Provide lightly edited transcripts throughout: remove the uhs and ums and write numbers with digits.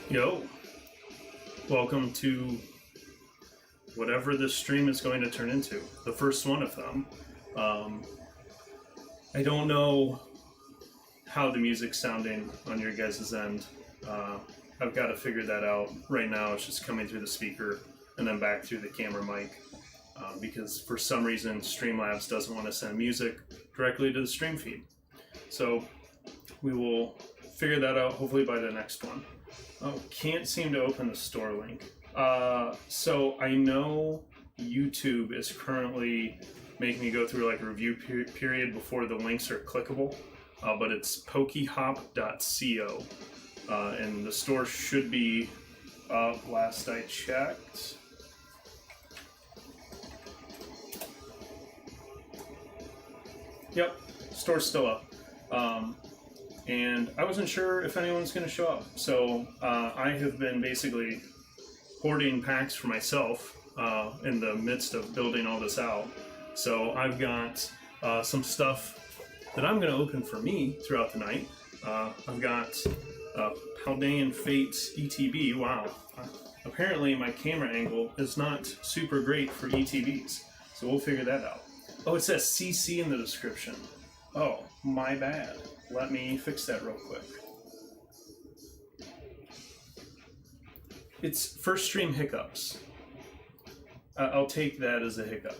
Yo, welcome to whatever this stream is going to turn into, the first one of them. I don't know how the music's sounding on your guys' end. I've got to figure that out. Right now it's just coming through the speaker and then back through the camera mic because for some reason Streamlabs doesn't want to send music directly to the stream feed. So we will figure that out hopefully by the next one. Oh, can't seem to open the store link. So I know YouTube is currently making me go through like a review period before the links are clickable, but it's pokehop.co, and the store should be up last I checked. Yep, store's still up. And I wasn't sure if anyone's going to show up. So I have been basically hoarding packs for myself in the midst of building all this out. So I've got some stuff that I'm going to open for me throughout the night. I've got Paldean Fates ETB. Wow. Apparently my camera angle is not super great for ETBs. So we'll figure that out. Oh, it says CC in the description. Oh, my bad. Let me fix that real quick. It's first stream hiccups. I'll take that as a hiccup.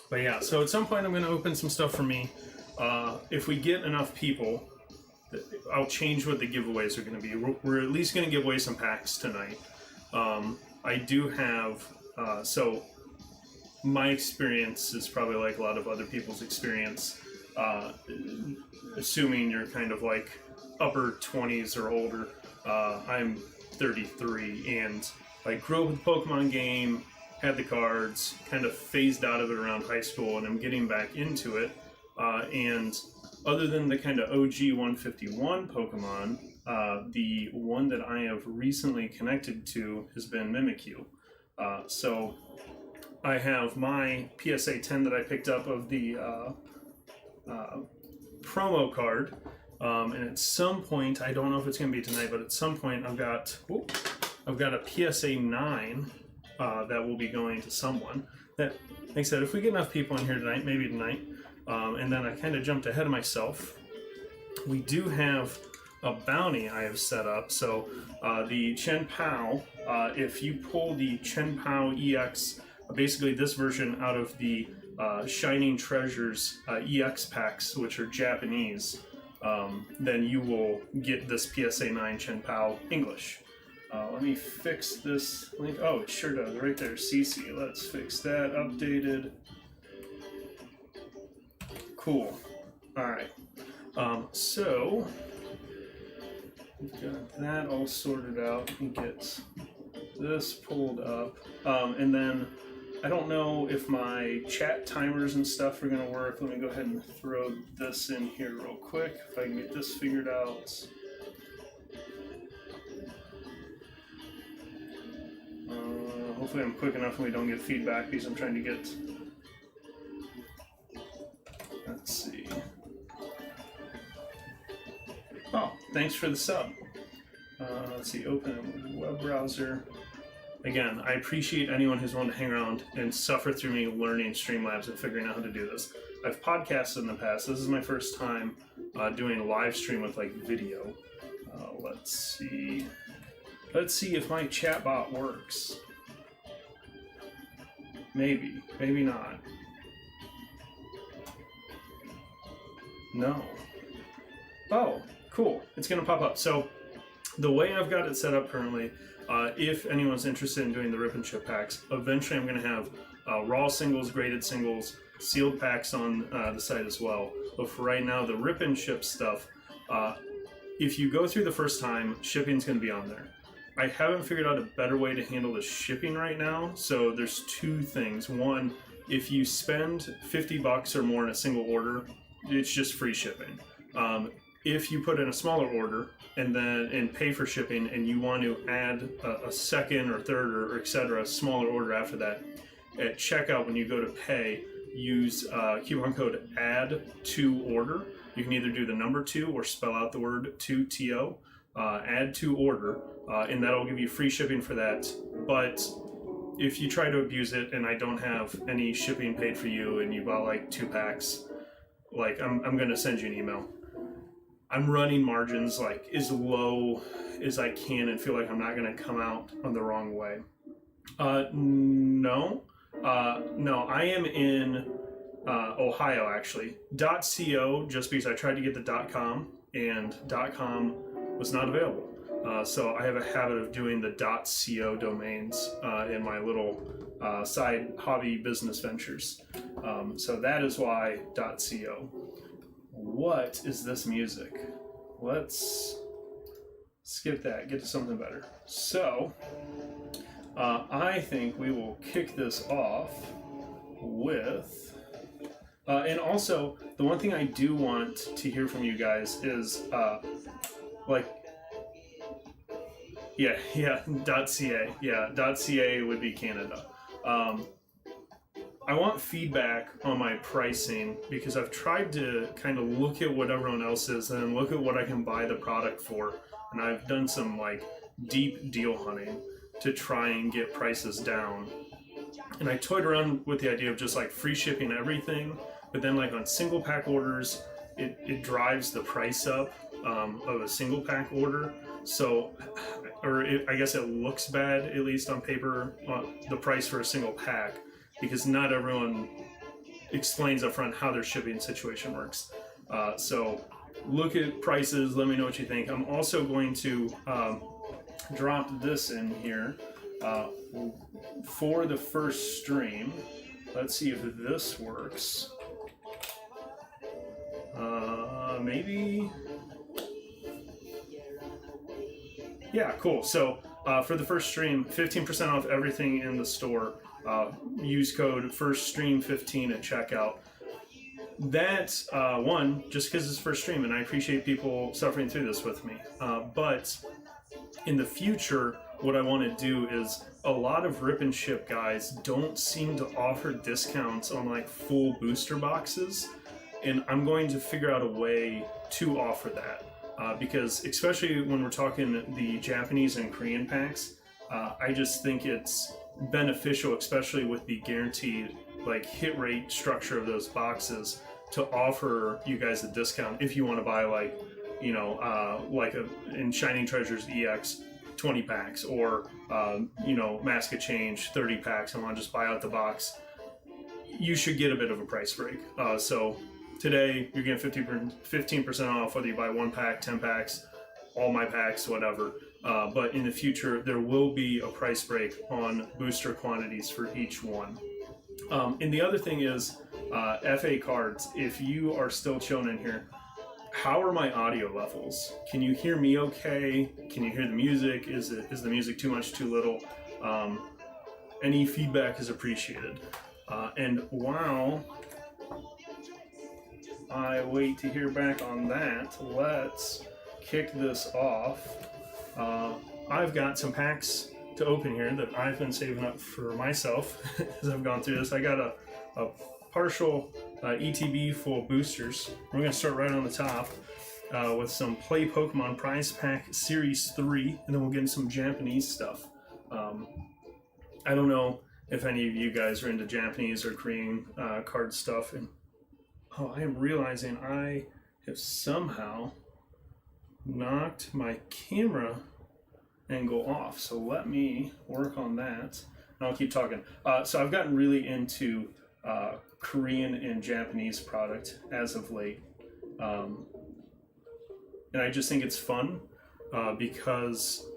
But yeah, so at some point I'm going to open some stuff for me. If we get enough people, I'll change what the giveaways are going to be. We're at least going to give away some packs tonight. I do have, so my experience is probably like a lot of other people's experience, assuming you're kind of like upper 20s or older. I'm 33 and I grew up with the Pokemon game, had the cards, kind of phased out of it around high school, and I'm getting back into it. And other than the kind of OG 151 Pokemon, the one that I have recently connected to has been Mimikyu. So I have my PSA 10 that I picked up of the promo card, And at some point, I don't know if it's going to be tonight, but at some point I've got a PSA 9 that will be going to someone. That, like I said, if we get enough people in here tonight, maybe tonight, and then I kind of jumped ahead of myself. We do have a bounty I have set up. So the Chen Pao, if you pull the Chen Pao EX, basically this version out of the Shining Treasures EX packs, which are Japanese, then you will get this PSA 9 Chen Pao English. Let me fix this link. Oh, it sure does. Right there, CC. Let's fix that. Updated. Cool. All right. So we've got that all sorted out. Let me get this pulled up. And then I don't know if my chat timers and stuff are going to work. Let me go ahead and throw this in here real quick if I can get this figured out. Hopefully I'm quick enough and we don't get feedback because I'm trying to get... Let's see. Oh, thanks for the sub. Let's see, open web browser. Again, I appreciate anyone who's willing to hang around and suffer through me learning Streamlabs and figuring out how to do this. I've podcasted in the past. This is my first time doing a live stream with like video. Let's see. Let's see if my chatbot works. Maybe, maybe not. No. Oh, cool. It's going to pop up. So the way I've got it set up currently, if anyone's interested in doing the rip and ship packs, eventually I'm going to have raw singles, graded singles, sealed packs on the site as well. But for right now, the rip and ship stuff, if you go through the first time, shipping's going to be on there. I haven't figured out a better way to handle the shipping right now. So there's two things. One, if you spend $50 or more in a single order, it's just free shipping. If you put in a smaller order and pay for shipping, and you want to add a second or third or etc. smaller order after that, at checkout when you go to pay, use coupon code add2order. You can either do the number 2 or spell out the word 2TO. Add to order, and that'll give you free shipping for that. But if you try to abuse it and I don't have any shipping paid for you and you bought like 2 packs, like I'm gonna send you an email. I'm running margins like as low as I can and feel like I'm not gonna come out on the wrong way. No, I am in Ohio actually. .co, just because I tried to get the .com and .com was not available. So I have a habit of doing the .co domains in my little side hobby business ventures. So that is why .co. What is this music? Let's skip that, get to something better. So I think we will kick this off with... and also, the one thing I do want to hear from you guys is .ca. Yeah, .ca would be Canada. I want feedback on my pricing because I've tried to kind of look at what everyone else is and then look at what I can buy the product for. And I've done some like deep deal hunting to try and get prices down. And I toyed around with the idea of just like free shipping everything, but then like on single pack orders, it drives the price up of a single pack order. So, I guess it looks bad, at least on paper, the price for a single pack, because not everyone explains up front how their shipping situation works. So look at prices, let me know what you think. I'm also going to drop this in here for the first stream. Let's see if this works. Maybe... Yeah, cool. So for the first stream, 15% off everything in the store. Use code FIRSTSTREAM15 at checkout. That's one, just because it's first stream, and I appreciate people suffering through this with me. But in the future, what I want to do is a lot of rip and ship guys don't seem to offer discounts on like full booster boxes. and I'm going to figure out a way to offer that. Because especially when we're talking the Japanese and Korean packs, I just think it's beneficial, especially with the guaranteed like hit rate structure of those boxes, to offer you guys a discount if you want to buy like, you know, like in Shining Treasures EX 20 packs, or you know, Mask of Change 30 packs, and want to just buy out the box. You should get a bit of a price break. So today you're getting 15% off whether you buy 1 pack, 10 packs, all my packs, whatever. But in the future, there will be a price break on booster quantities for each one. And the other thing is, FA cards, if you are still chilling in here, how are my audio levels? Can you hear me okay? Can you hear the music? Is the music too much, too little? Any feedback is appreciated. And while I wait to hear back on that, let's kick this off. I've got some packs to open here that I've been saving up for myself as I've gone through this. I got a partial ETB full of boosters. We're going to start right on the top with some Play Pokemon Prize Pack Series 3, and then we'll get into some Japanese stuff. I don't know if any of you guys are into Japanese or Korean card stuff. And oh, I am realizing I have somehow knocked my camera angle off. So let me work on that, and I'll keep talking. So I've gotten really into Korean and Japanese product as of late. And I just think it's fun because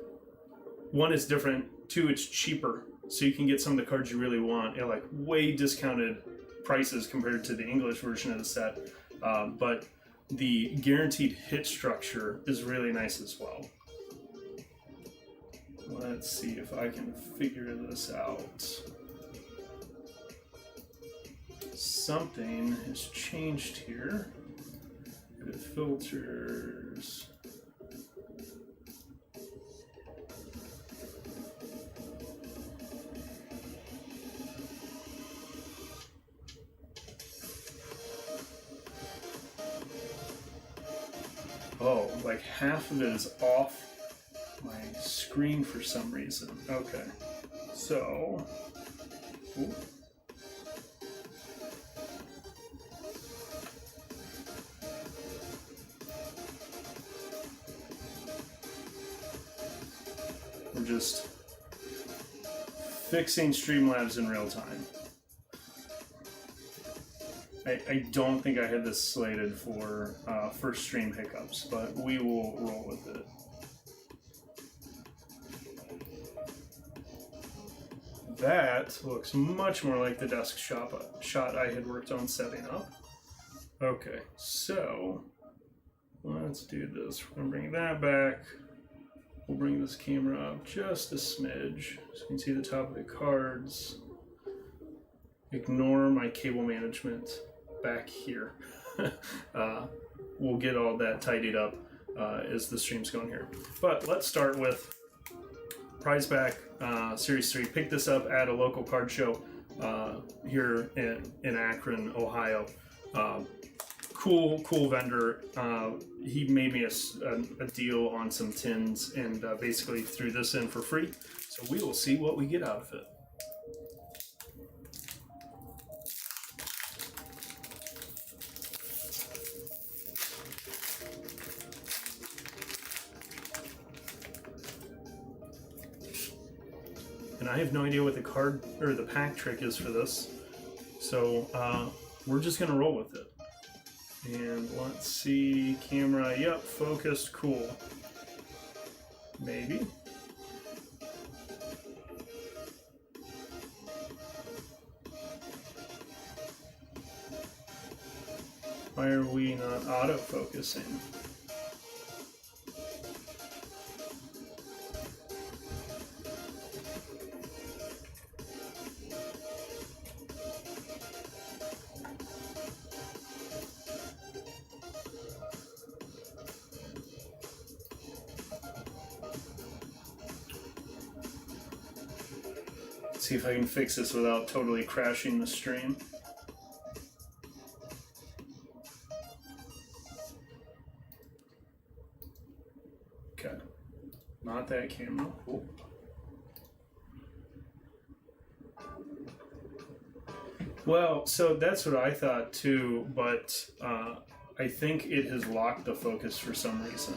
one, it's different, two, it's cheaper. So you can get some of the cards you really want at like way discounted prices compared to the English version of the set. But the guaranteed hit structure is really nice as well. Let's see if I can figure this out. Something has changed here. The filters. Oh, like half of it is off my screen for some reason. Okay, so ooh. We're just fixing Streamlabs in real time. I don't think I had this slated for first stream hiccups, but we will roll with it. That looks much more like the desk shot I had worked on setting up. Okay, so let's do this. We're gonna bring that back. We'll bring this camera up just a smidge so you can see the top of the cards. Ignore my cable management back here. We'll get all that tidied up as the stream's going here. But let's start with Prize Pack Series 3. Picked this up at a local card show here in Akron, Ohio. Cool vendor. He made me a deal on some tins and basically threw this in for free. So we will see what we get out of it. And I have no idea what the card or the pack trick is for this, so we're just gonna roll with it. And let's see, camera, yep, focused, cool. Maybe. Why are we not auto-focusing? See if I can fix this without totally crashing the stream. Not that camera. Cool. Well, so that's what I thought too, but I think it has locked the focus for some reason.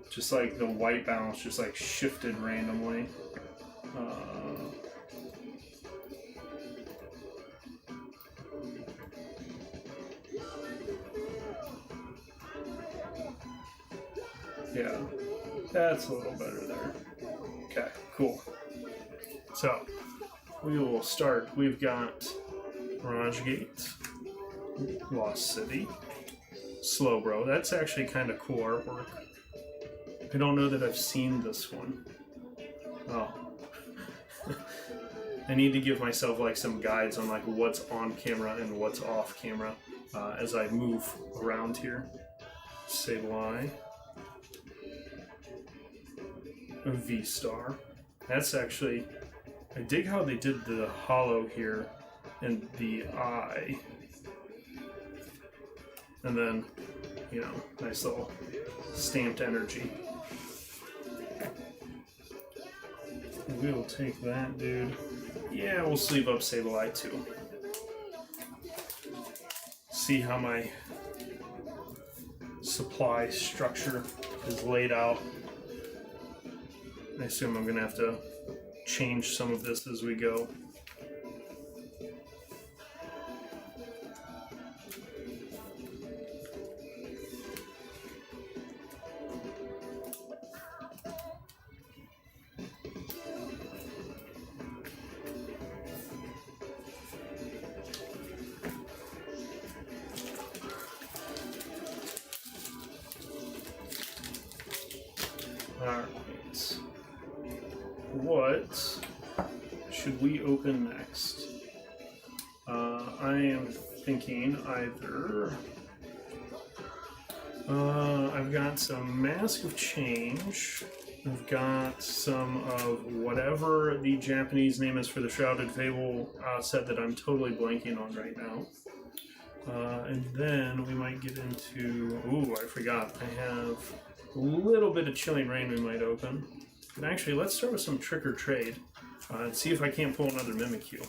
Just like the white balance just like shifted randomly. Yeah, that's a little better there. Okay, cool. So, we will start. We've got Mirage Gate, Lost City, Slowbro. That's actually kind of cool artwork. I don't know that I've seen this one. Oh. I need to give myself like some guides on like what's on camera and what's off camera as I move around here. Sableye. A V-Star. That's actually... I dig how they did the hollow here and the eye. And then, you know, nice little stamped energy. We'll take that, dude. Yeah, we'll sleeve up Sableye too. See how my supply structure is laid out. I assume I'm gonna have to change some of this as we go. Alright. What should we open next? I am thinking either... I've got some Mask of Change. I've got some of whatever the Japanese name is for the Shrouded Fable set that I'm totally blanking on right now. And then we might get into... Ooh, I forgot. I have a little bit of Chilling Rain we might open. And actually, let's start with some Trick or Trade and see if I can't pull another Mimikyu.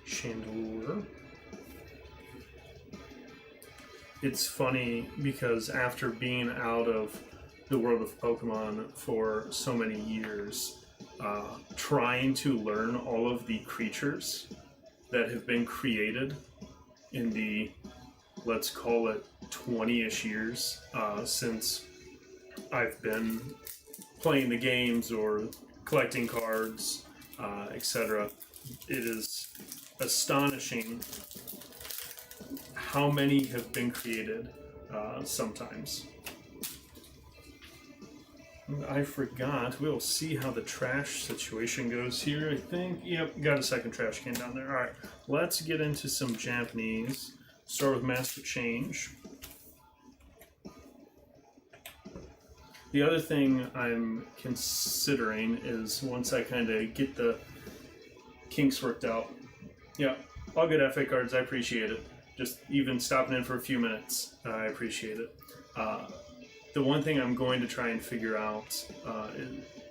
Chandelure. It's funny because after being out of the world of Pokemon for so many years, trying to learn all of the creatures that have been created in the, let's call it 20-ish years since I've been playing the games or collecting cards, etc. It is astonishing how many have been created sometimes. I forgot. We'll see how the trash situation goes here, I think. Yep, got a second trash can down there. Alright, let's get into some Japanese. Start with Master Change. The other thing I'm considering is once I kind of get the kinks worked out. Yeah, all good FA cards. I appreciate it. Just even stopping in for a few minutes, I appreciate it. The one thing I'm going to try and figure out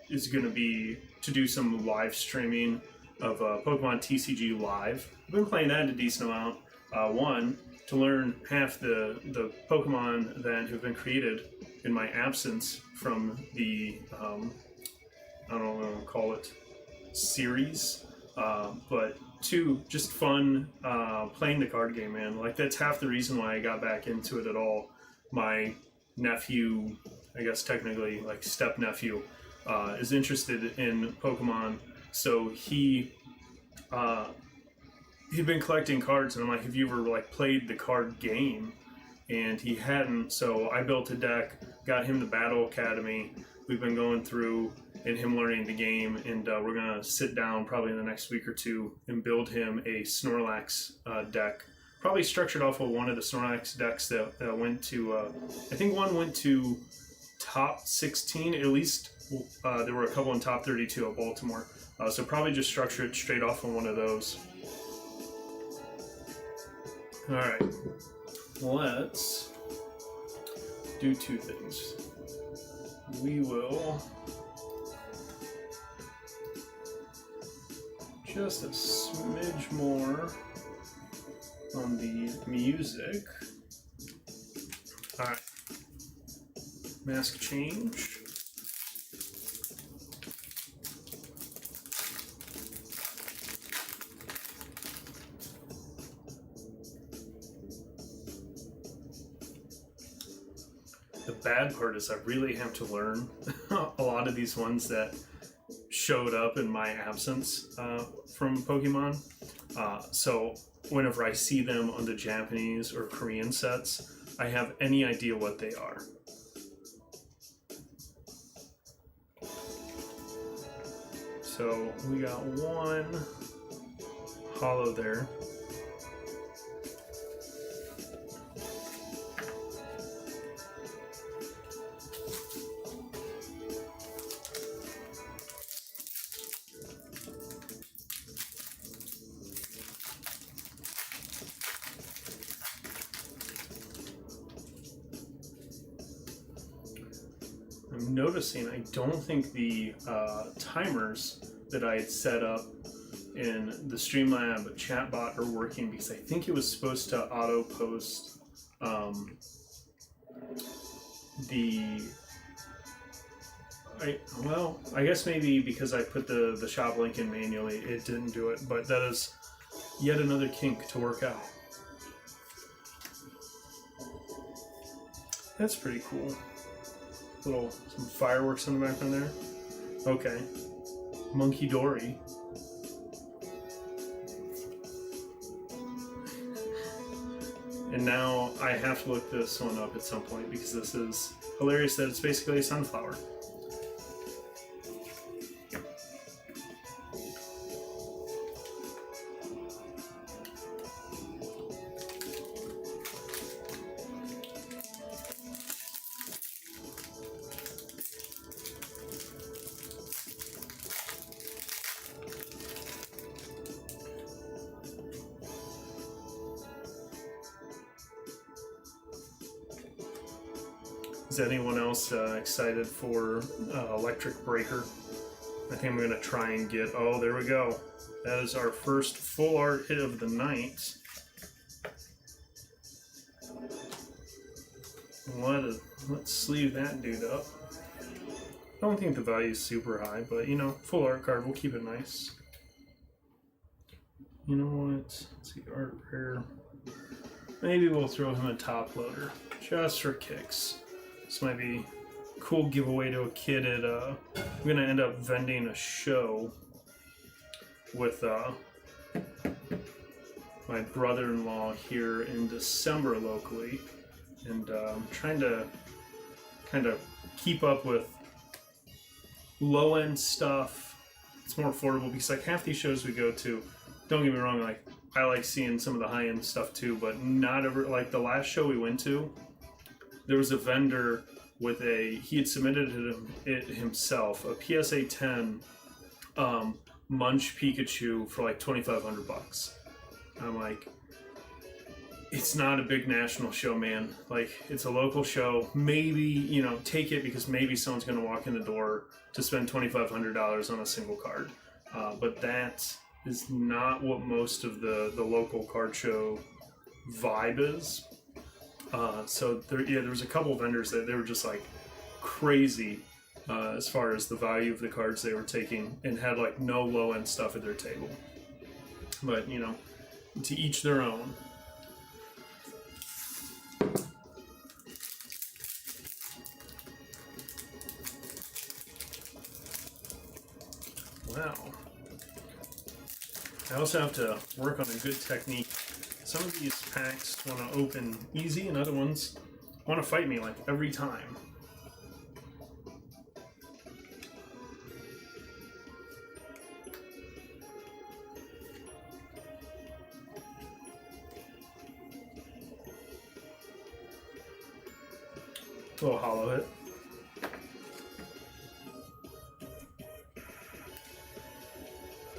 is going to be to do some live streaming of Pokemon TCG Live. I've been playing that a decent amount. One, to learn half the Pokemon that have been created in my absence from the, I don't know what I want to call it, series. But two, just fun playing the card game, man. Like, that's half the reason why I got back into it at all. My nephew, I guess technically, like, step-nephew, is interested in Pokemon, so he'd been collecting cards, and I'm like, have you ever, like, played the card game? and he hadn't. So I built a deck, got him the Battle Academy. We've been going through and him learning the game, and we're gonna sit down probably in the next week or two and build him a Snorlax deck. Probably structured off of one of the Snorlax decks that went to, I think one went to top 16, at least there were a couple in top 32 at Baltimore. So probably just structure it straight off of one of those. Alright, let's do two things. We will just a smidge more on the music. Alright, mask change. The bad part is I really have to learn a lot of these ones that showed up in my absence from Pokemon. So whenever I see them on the Japanese or Korean sets, I have any idea what they are. So we got one holo there. I'm noticing I don't think the timers that I had set up in the Streamlab chatbot are working, because I think it was supposed to auto post I guess maybe because I put the shop link in manually, it didn't do it, but that is yet another kink to work out. That's pretty cool. Some fireworks in the background there. Okay. Monkey Dory. And now I have to look this one up at some point, because this is hilarious that it's basically a sunflower. Is anyone else excited for Electric Breaker? I think I'm going to try and get... Oh, there we go. That is our first full art hit of the night. Let's sleeve that dude up. I don't think the value is super high, but, you know, full art card, we'll keep it nice. You know what? Let's see, art rare. Maybe we'll throw him a top loader, just for kicks. This might be a cool giveaway to a kid at, I'm going to end up vending a show with my brother-in-law here in December locally. And I'm trying to kind of keep up with low-end stuff. It's more affordable, because like half these shows we go to, don't get me wrong, like I like seeing some of the high-end stuff too, but not ever, like the last show we went to, there was a vendor with he had submitted it himself, a PSA 10 Munch Pikachu for like $2,500. I'm like, it's not a big national show, man. Like, it's a local show. Maybe, you know, take it because maybe someone's going to walk in the door to spend $2,500 on a single card. But that is not what most of the local card show vibe is. So there was a couple of vendors that they were just like crazy as far as the value of the cards they were taking, and had like no low end stuff at their table. But you know, to each their own. Wow. I also have to work on a good technique Some of these packs want to open easy, and other ones want to fight me like every time. A little hollow hit.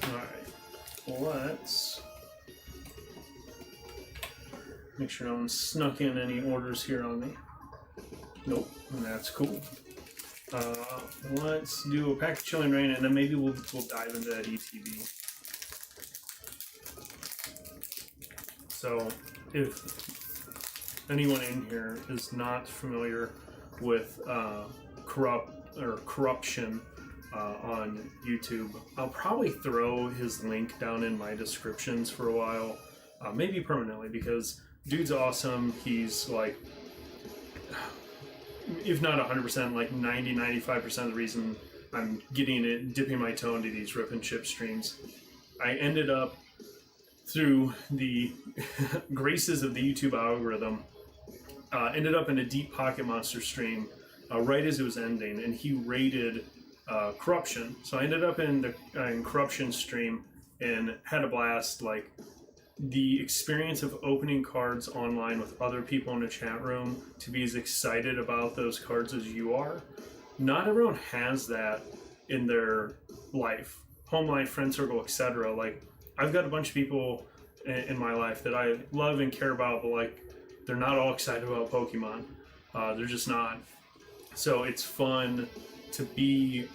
Alright, let's make sure no one snuck in any orders here on me. Nope, and that's cool. Let's do a pack of Chilling Reign, and then maybe we'll dive into that ETB. So, if anyone in here is not familiar with corruption on YouTube, I'll probably throw his link down in my descriptions for a while, maybe permanently, because dude's awesome. He's like, if not 100%, like 90-95% of the reason I'm dipping my toe into these rip and chip streams. I ended up, through the graces of the YouTube algorithm, ended up in a Deep Pocket Monster stream right as it was ending, and he rated Corruption. So I ended up in Corruption stream and had a blast. Like, the experience of opening cards online with other people in a chat room, to be as excited about those cards as you are. Not everyone has that in their life, home life, friend circle, etc. Like, I've got a bunch of people in my life that I love and care about, but like, they're not all excited about Pokemon. They're just not. So it's fun to be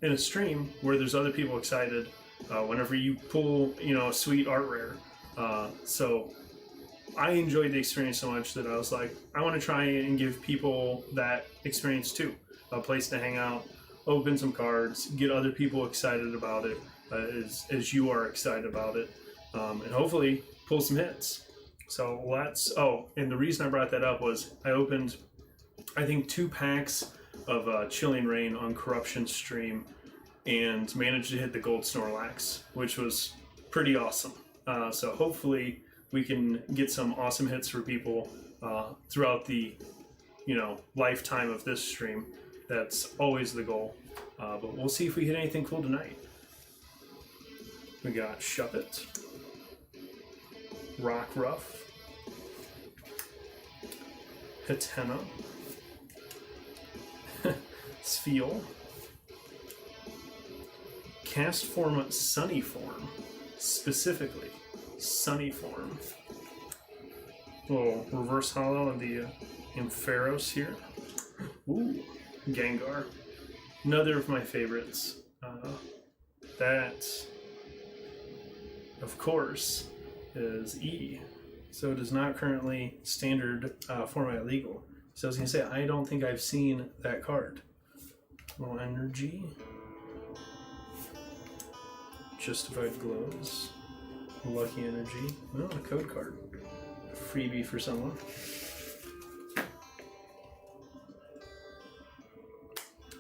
in a stream where there's other people excited whenever you pull, a sweet art rare. So I enjoyed the experience so much that I was like, I want to try and give people that experience too. A place to hang out, open some cards, get other people excited about it as you are excited about it, and hopefully pull some hits. So and the reason I brought that up was I opened, I think, 2 packs of Chilling Reign on Corruption stream and managed to hit the Gold Snorlax, which was pretty awesome. So hopefully we can get some awesome hits for people throughout the, lifetime of this stream. That's always the goal. But we'll see if we hit anything cool tonight. We got Shuppet, Rockruff, Hatena, Spheal, Cast Form Sunny Form, specifically Sunny Form. Little reverse hollow of the Ampharos here. Ooh, Gengar. Another of my favorites. That, of course, is E. So it is not currently standard format legal. So I was going to say, I don't think I've seen that card. Little energy. Justified Glows. Lucky Energy. Oh, a code card. A freebie for someone.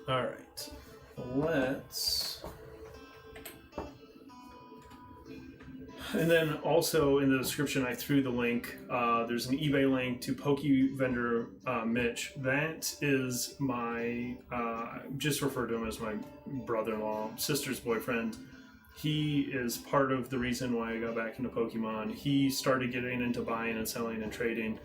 Alright. Let's... And then also in the description, I threw the link. There's an eBay link to Poke Vendor Mitch. That is my, just refer to him as my brother-in-law, sister's boyfriend. He is part of the reason why I got back into Pokemon. He started getting into buying and selling and trading.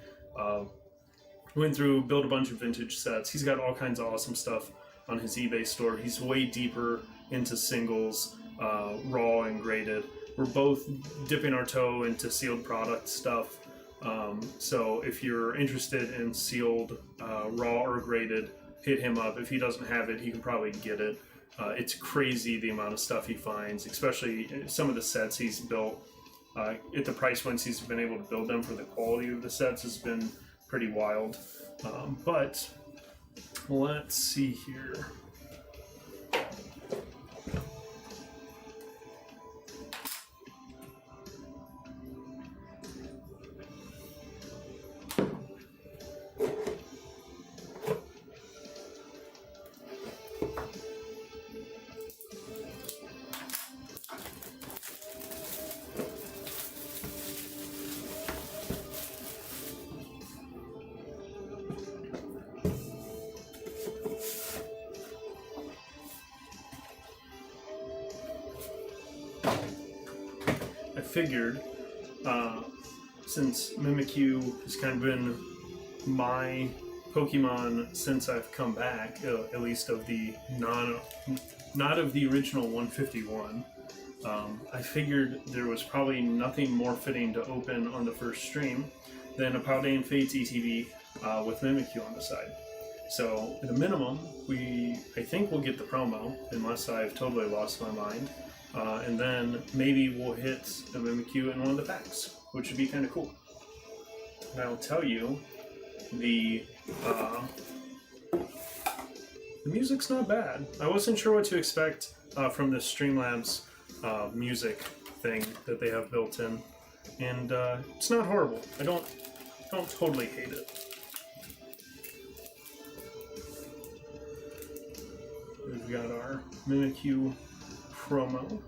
Went through, built a bunch of vintage sets. He's got all kinds of awesome stuff on his eBay store. He's way deeper into singles, raw and graded. We're both dipping our toe into sealed product stuff. So if you're interested in sealed, raw or graded, hit him up. If he doesn't have it, he can probably get it. It's crazy the amount of stuff he finds, especially some of the sets he's built. At the price points he's been able to build them for the quality of the sets has been pretty wild. But let's see here. I figured, since Mimikyu has kind of been my Pokemon since I've come back, at least of the not of the original 151, I figured there was probably nothing more fitting to open on the first stream than a Paldean Fates ETB with Mimikyu on the side. So, at a minimum, I think we'll get the promo, unless I've totally lost my mind. And then maybe we'll hit the Mimikyu in one of the packs, which would be kind of cool. And I'll tell you, the music's not bad. I wasn't sure what to expect from this Streamlabs music thing that they have built in, and it's not horrible. I don't totally hate it. We've got our Mimikyu promo.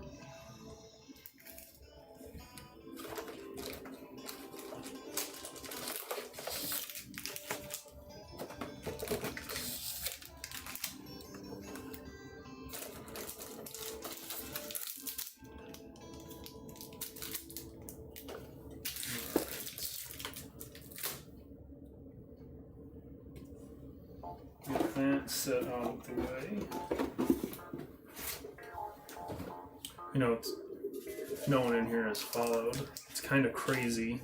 Get that set out of the way. You know, no one in here has followed. It's kind of crazy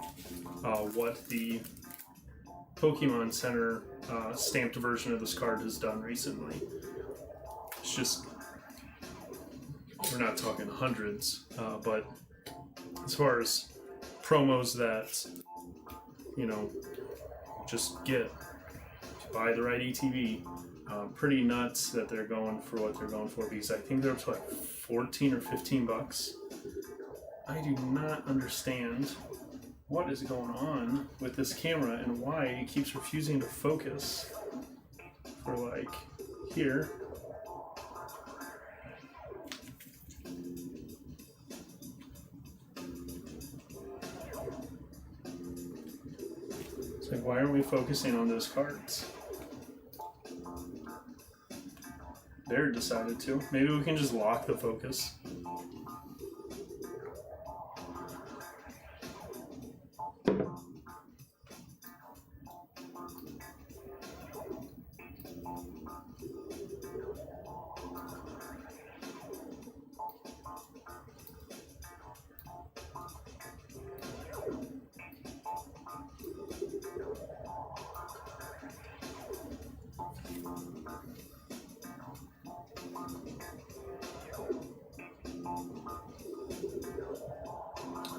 what the Pokemon Center stamped version of this card has done recently. It's just, we're not talking hundreds, but as far as promos that, you know, just get to buy the right ETB, pretty nuts that they're going for what they're going for, because I think they're up to like 14 or 15 bucks. I do not understand what is going on with this camera and why it keeps refusing to focus for like here. It's like, why aren't we focusing on those cards? There decided to. Maybe we can just lock the focus.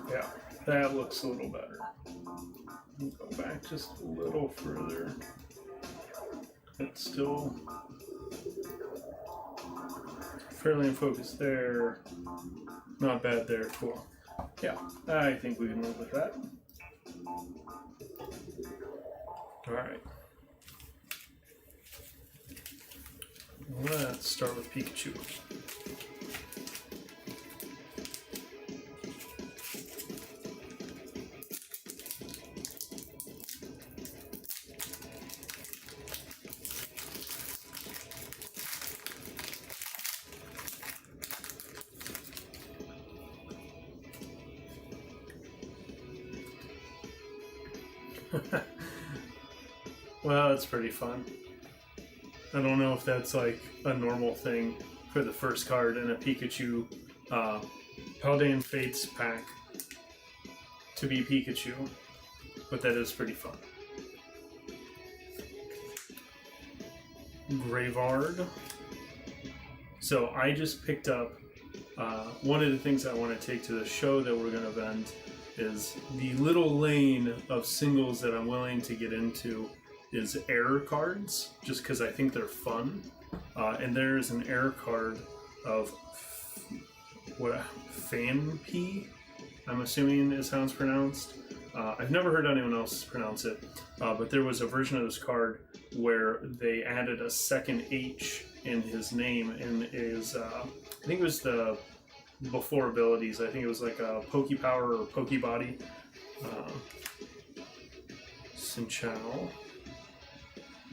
Yeah, that looks a little better. Go back just a little further. It's still fairly in focus there. Not bad there, cool. Yeah, I think we can live with that. Alright. Let's start with Pikachu. Well, it's pretty fun. I don't know if that's like a normal thing for the first card in a Pikachu Paldean Fates pack to be Pikachu, but that is pretty fun. Graveyard. So I just picked up one of the things I want to take to the show that we're going to vend is the little lane of singles that I'm willing to get into is error cards, just because I think they're fun. And there's an error card of Fanpy, I'm assuming is how it's pronounced. I've never heard anyone else pronounce it, but there was a version of this card where they added a second H in his name, and is I think it was the before abilities. I think it was like a Pokepower or Pokebody. Sinchao.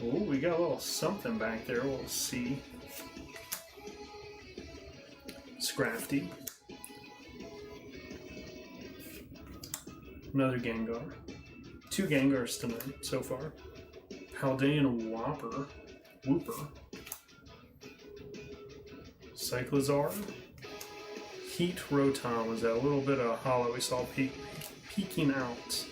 Oh, we got a little something back there. We'll see. Scrafty. Another Gengar. 2 Gengars tonight so far. Paldean Whooper. Cyclizar. Heat Rotom was that little bit of hollow we saw peeking out.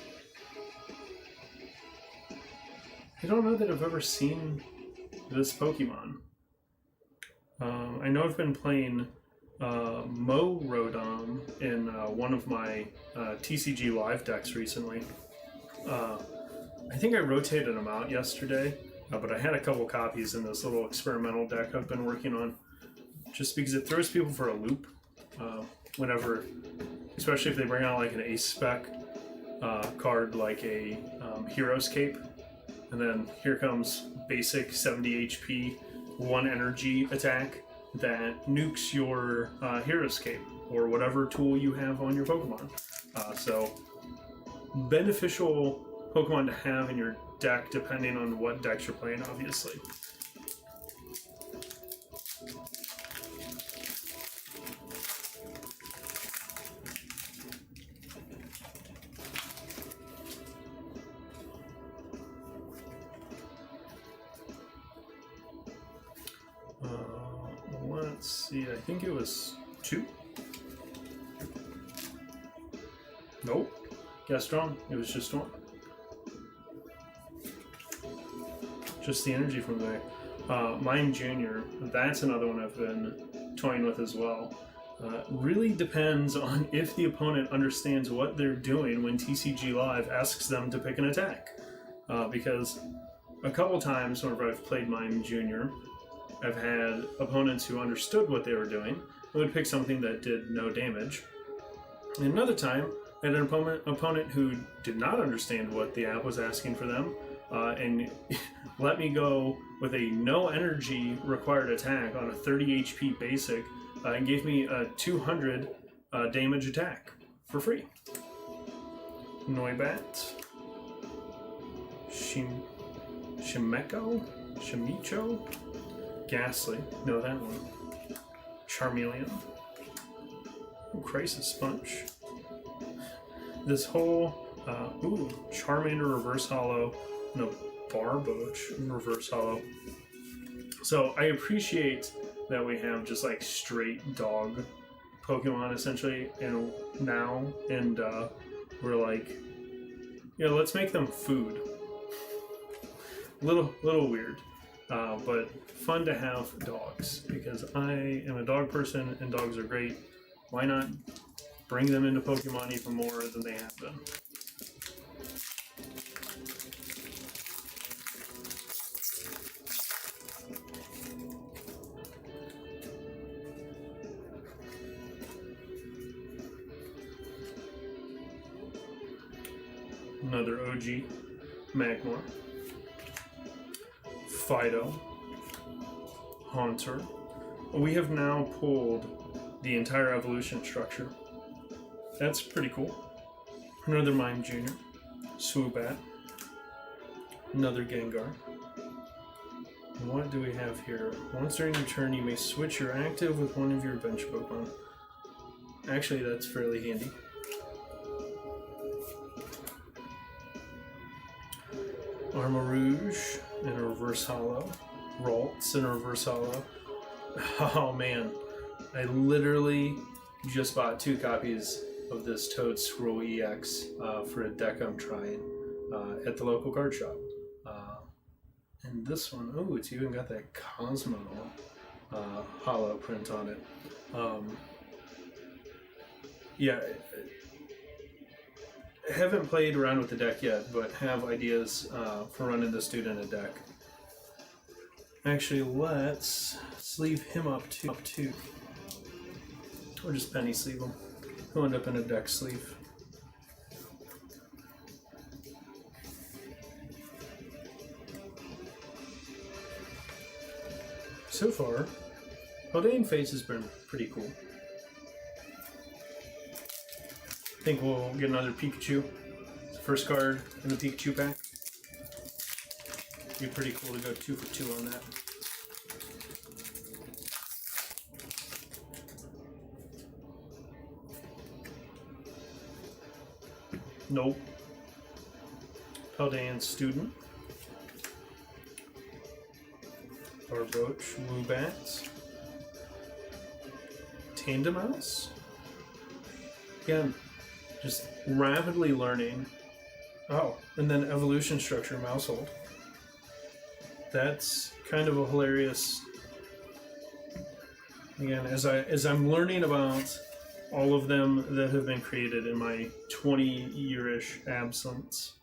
I don't know that I've ever seen this Pokemon. I know I've been playing Mo Rodom in one of my TCG live decks recently. I think I rotated them out yesterday, but I had a couple copies in this little experimental deck I've been working on, just because it throws people for a loop whenever, especially if they bring out like an ace spec card like a Hero's Cape, and then here comes basic 70 HP, 1 energy attack that nukes your Hero's Cape or whatever tool you have on your Pokemon. So beneficial Pokemon to have in your deck depending on what decks you're playing, obviously. Let's see, I think it was 2. Nope, guessed wrong. It was just 1. Just the energy from there. Mime Jr., that's another one I've been toying with as well. Really depends on if the opponent understands what they're doing when TCG Live asks them to pick an attack. Because a couple times whenever I've played Mime Jr., I've had opponents who understood what they were doing and would pick something that did no damage. And another time, I had an opponent who did not understand what the app was asking for them, and let me go with a no energy required attack on a 30 HP basic, and gave me a 200 damage attack for free. Noibat. Shimicho? Ghastly. No, that one. Charmeleon. Crisis Sponge. This whole, Charmander Reverse Hollow, no, Barboach Reverse Hollow. So I appreciate that we have just like straight dog Pokemon essentially, and we're like, let's make them food. Little weird, but fun to have dogs because I am a dog person and dogs are great. Why not bring them into Pokemon even more than they have been? Another OG Magmar. Fido. Haunter. We have now pulled the entire evolution structure. That's pretty cool. Another Mime Jr. Swoobat. Another Gengar. What do we have here? Once during your turn, you may switch your active with one of your bench Pokemon. Actually, that's fairly handy. Armarouge in a reverse hollow. Ralts in a reverse hollow. Oh man, I literally just bought 2 copies of this Toad Scroll EX for a deck I'm trying at the local card shop. And this one, it's even got that Cosmo hollow print on it. Yeah, I haven't played around with the deck yet, but have ideas for running this dude in a deck. Actually, let's sleeve him up too. Or just penny sleeve him. He'll end up in a deck sleeve. So far, Paldean Face has been pretty cool. I think we'll get another Pikachu. It's the first card in the Pikachu pack. Be pretty cool to go 2 for 2 on that. Nope. Paldean Student. Barboach, Woobat. Tandemouse. Again, just rapidly learning. Oh, and then evolution structure Mousehold. That's kind of a hilarious. Again, as I'm learning about all of them that have been created in my 20-year-ish absence.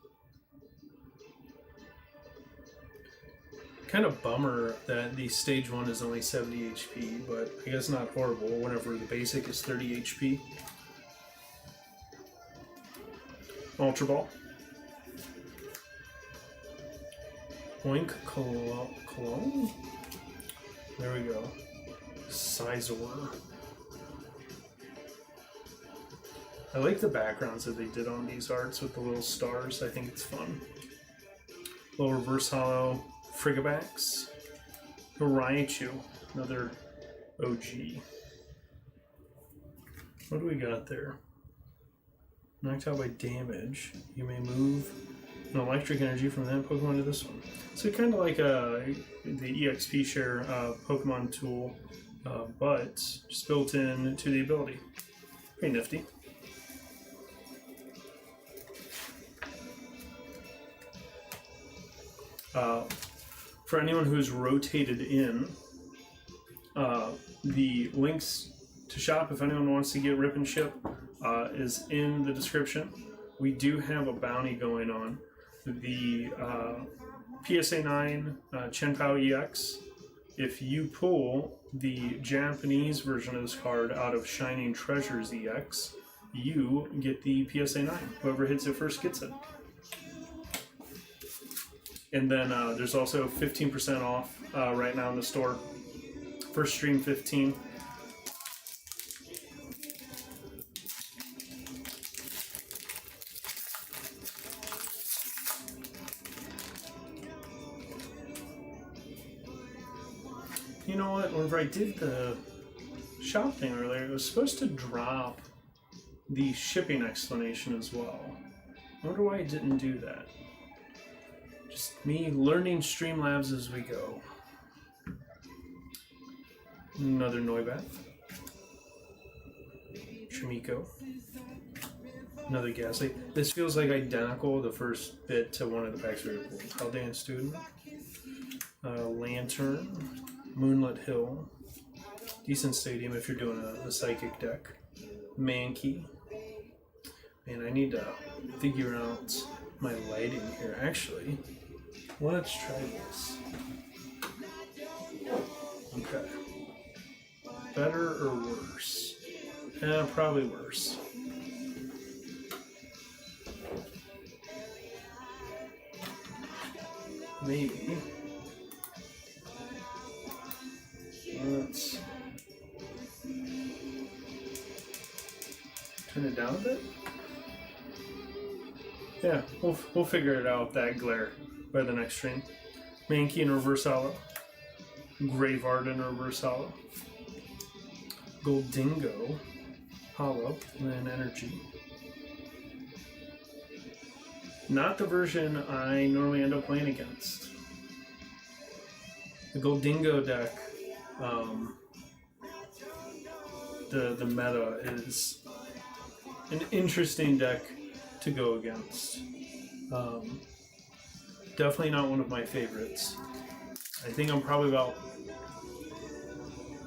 Kind of bummer that the stage 1 is only 70 HP, but I guess not horrible whenever the basic is 30 HP. Ultra Ball. Oink Cologne? There we go. Sizor. I like the backgrounds that they did on these arts with the little stars. I think it's fun. Little reverse hollow Frigibax. Raichu, another OG. What do we got there? Knocked out by damage. You may move an electric energy from that Pokemon to this one. So kind of like the EXP share Pokemon tool, but just built in to the ability. Pretty nifty. For anyone who's rotated in, the links to shop, if anyone wants to get Rip and Ship, is in the description. We do have a bounty going on. The PSA 9 Chenpao EX, if you pull the Japanese version of this card out of Shining Treasures EX, you get the PSA 9. Whoever hits it first gets it. And then there's also 15% off right now in the store. First stream 15. You know what? Whenever I did the shop thing earlier, it was supposed to drop the shipping explanation as well. I wonder why I didn't do that. Just me learning Streamlabs as we go. Another Noibat. Chimiko. Another Ghastly. This feels like identical, the first bit, to one of the packs we were pulling. Paldean Student. Lantern. Moonlit Hill. Decent Stadium if you're doing a Psychic deck. Mankey. Man, I need to figure out my lighting here. Actually, let's try this. Okay. Better or worse? Probably worse. Maybe. Let's turn it down a bit. Yeah, we'll figure it out, that glare, by the next stream. Mankey in reverse hollow. Graveard in reverse hollow. Goldingo hollow, and then energy. Not the version I normally end up playing against. The Goldingo deck, the meta is an interesting deck to go against. Definitely not one of my favorites. I think I'm probably about...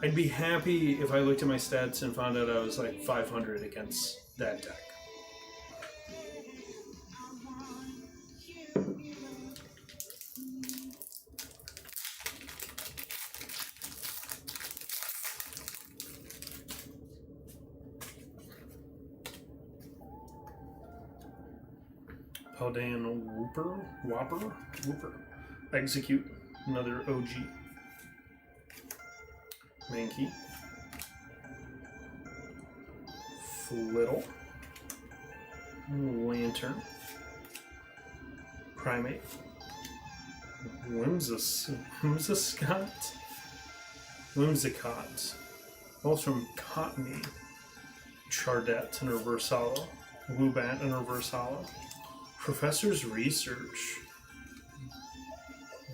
I'd be happy if I looked at my stats and found out I was like 500 against that deck. Paldean Whopper. Execute, another OG. Mankey. Flittle. Lantern. Primate. Whimsicott. Also from Cottony. Chardette in reverse hollow. Woobat and Reverse Hollow. Professor's Research.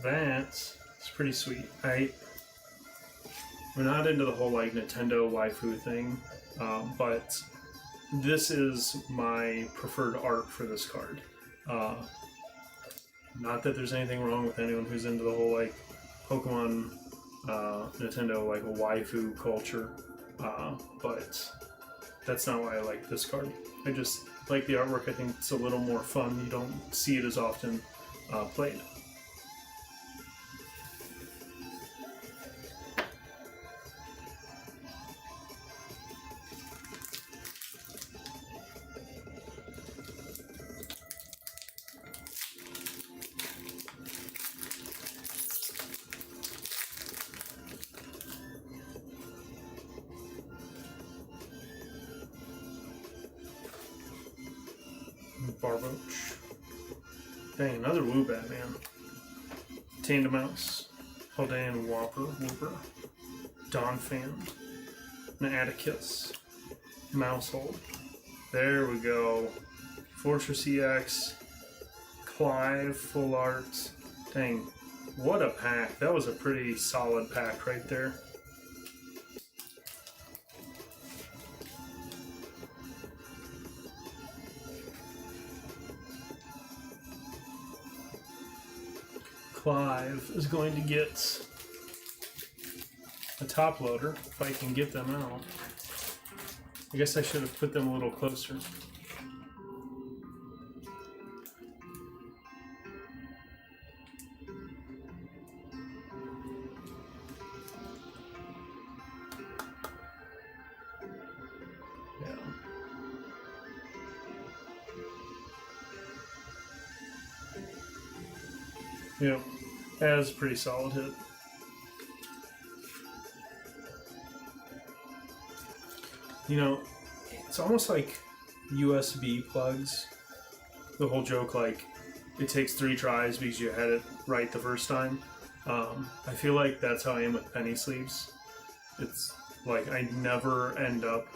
That's pretty sweet. I'm not into the whole like Nintendo waifu thing, but this is my preferred art for this card. Not that there's anything wrong with anyone who's into the whole like Pokemon, Nintendo like waifu culture, but that's not why I like this card. I just like the artwork. I think it's a little more fun. You don't see it as often played. Barboach. Dang, another Woobat, man. Tandemouse. Haldan Whooper. Donphan. An Atticus. Mousehold. There we go. Fortress EX. Clive, full art. Dang, what a pack. That was a pretty solid pack right there. Clive is going to get a top loader if I can get them out. I guess I should have put them a little closer. Yeah, that was a pretty solid hit. You know, it's almost like USB plugs. The whole joke, like, it takes 3 tries because you had it right the first time. I feel like that's how I am with penny sleeves. It's like I never end up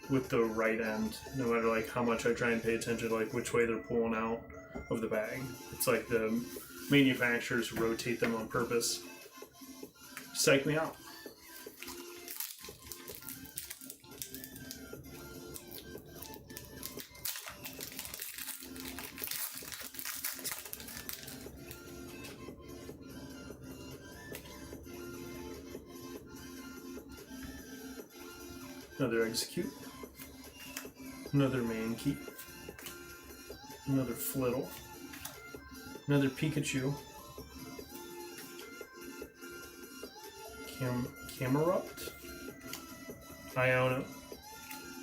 with the right end, no matter like how much I try and pay attention to like which way they're pulling out of the bag. It's like the manufacturers rotate them on purpose. Psych me out. Another Execute. Another Mankey. Another Flittle. Another Pikachu. Camerupt. Iona.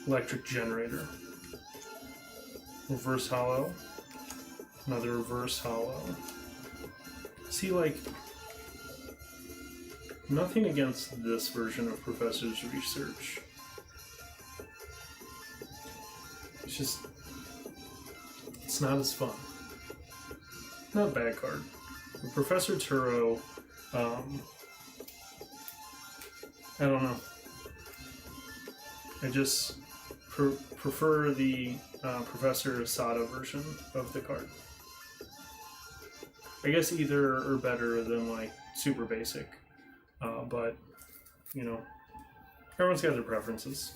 Electric Generator. Reverse Hollow. Another Reverse Hollow. See, like, nothing against this version of Professor's Research. It's just, it's not as fun. Not a bad card. But Professor Turo, I don't know. I just prefer the Professor Asada version of the card. I guess either or better than like super basic, but you know, everyone's got their preferences.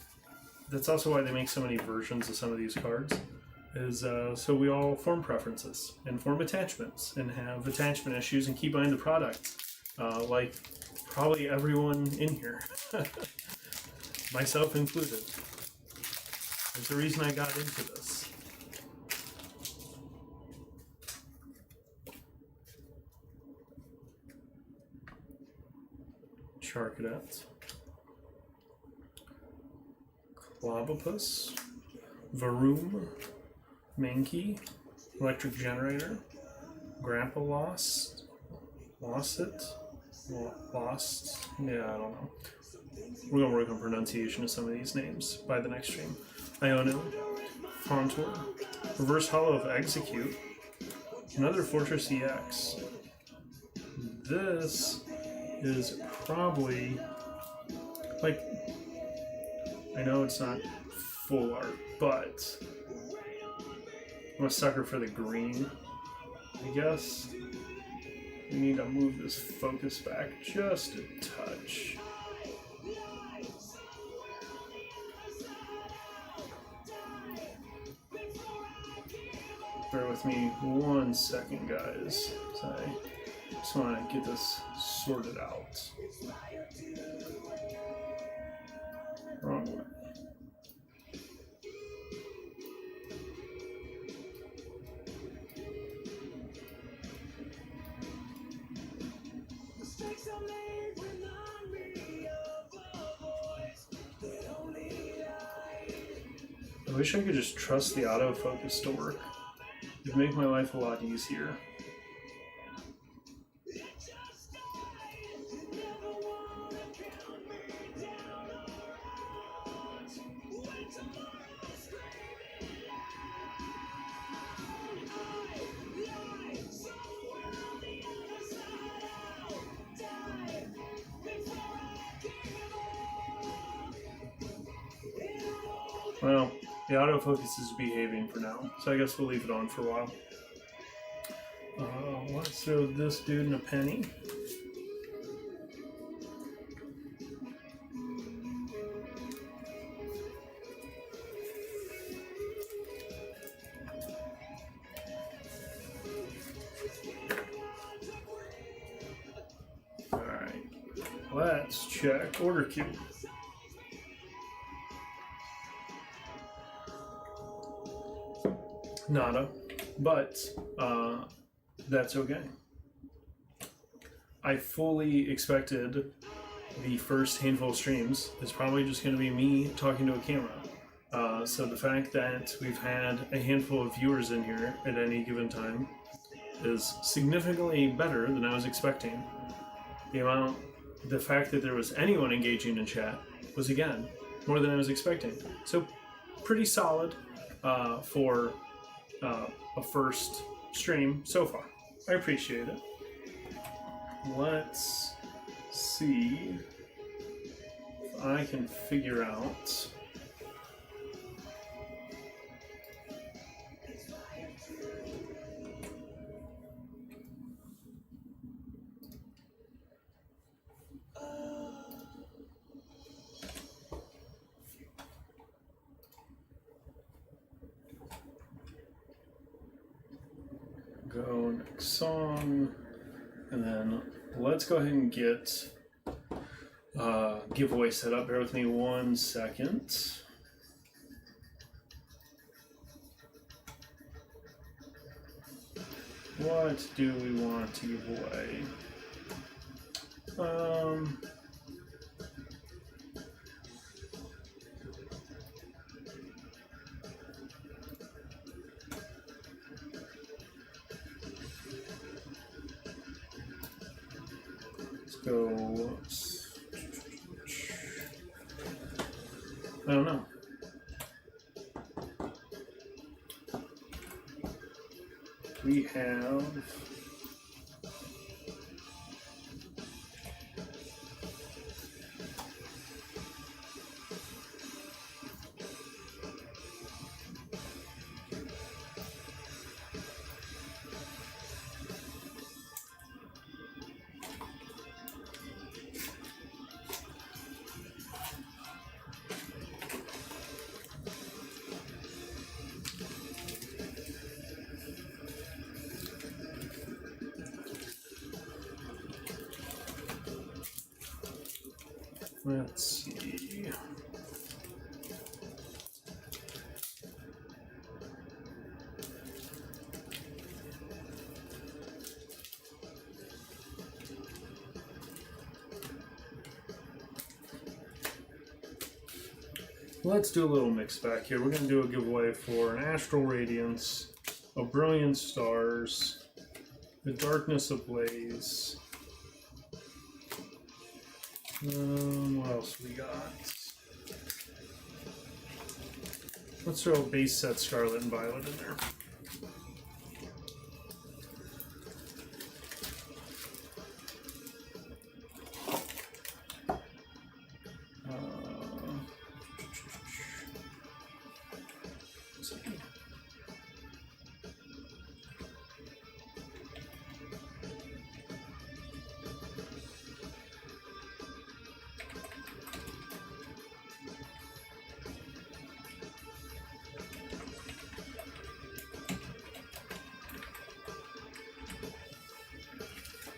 That's also why they make so many versions of some of these cards, is so we all form preferences and form attachments and have attachment issues and keep buying the product, like probably everyone in here, myself included. That's the reason I got into this. Charcadet. Clobopus. Varoom. Mankey. Electric Generator. Grandpa Lost. Lost it? Lost? Yeah, I don't know. We're going to work on pronunciation of some of these names by the next stream. Iona. Contour. Reverse Hollow of Execute. Another Fortress EX. This is probably, like, I know it's not full art, but I'm a sucker for the green, I guess. We need to move this focus back just a touch. Bear with me 1 second, guys. I just want to get this sorted out. Wrong way. I wish I could just trust the autofocus to work. It'd make my life a lot easier. Well, the autofocus is behaving for now, so I guess we'll leave it on for a while. Let's throw this dude in a penny. Alright, let's check order queue. Nada, but that's okay. I fully expected the first handful of streams is probably just going to be me talking to a camera. So the fact that we've had a handful of viewers in here at any given time is significantly better than I was expecting. The fact that there was anyone engaging in chat was, again, more than I was expecting. So pretty solid for a first stream so far. I appreciate it. Let's see if I can figure out go next song, and then let's go ahead and get giveaway set up. Bear with me 1 second. What do we want to give away? Go. I don't know. We have let's see. Let's do a little mix back here. We're going to do a giveaway for an Astral Radiance, a Brilliant Stars, the Darkness Ablaze. What else we got? Let's throw a base set Scarlet and Violet in there.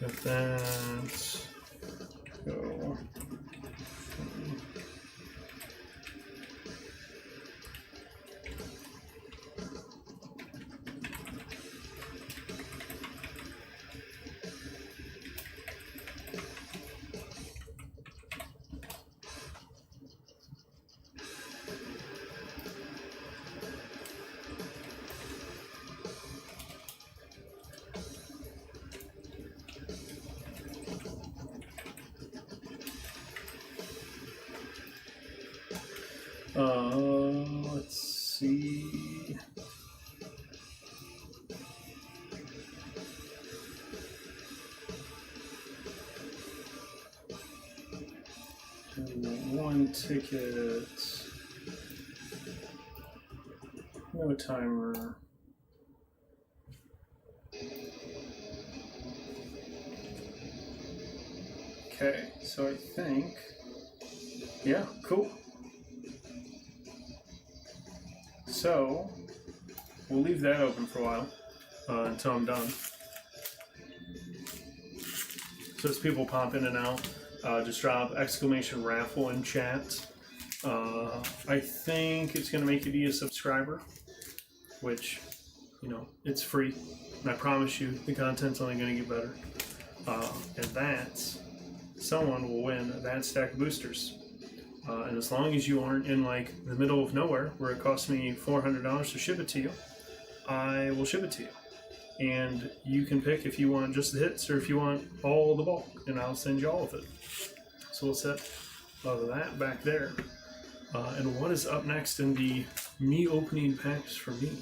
Got that. Go. Let's see. One ticket. No timer. Okay, so I think, yeah, cool. So, we'll leave that open for a while until I'm done. So as people pop in and out, just drop exclamation raffle in chat. I think it's going to make you be a subscriber, which, you know, it's free. And I promise you, the content's only going to get better. And that's, someone will win that stack of boosters. And as long as you aren't in like the middle of nowhere where it costs me $400 to ship it to you, I will ship it to you. And you can pick if you want just the hits or if you want all the bulk, and I'll send you all of it. So we'll set that back there. And what is up next in the me opening packs for me?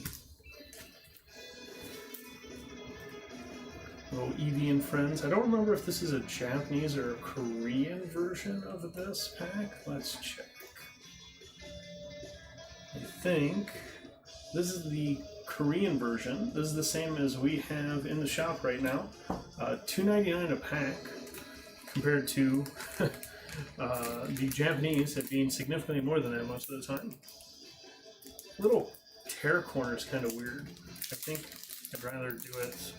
Little Eevee and Friends. I don't remember if this is a Japanese or a Korean version of this pack. Let's check. I think this is the Korean version. This is the same as we have in the shop right now. $2.99 a pack compared to the Japanese at being significantly more than that most of the time. Little tear corner is kind of weird. I think I'd rather do it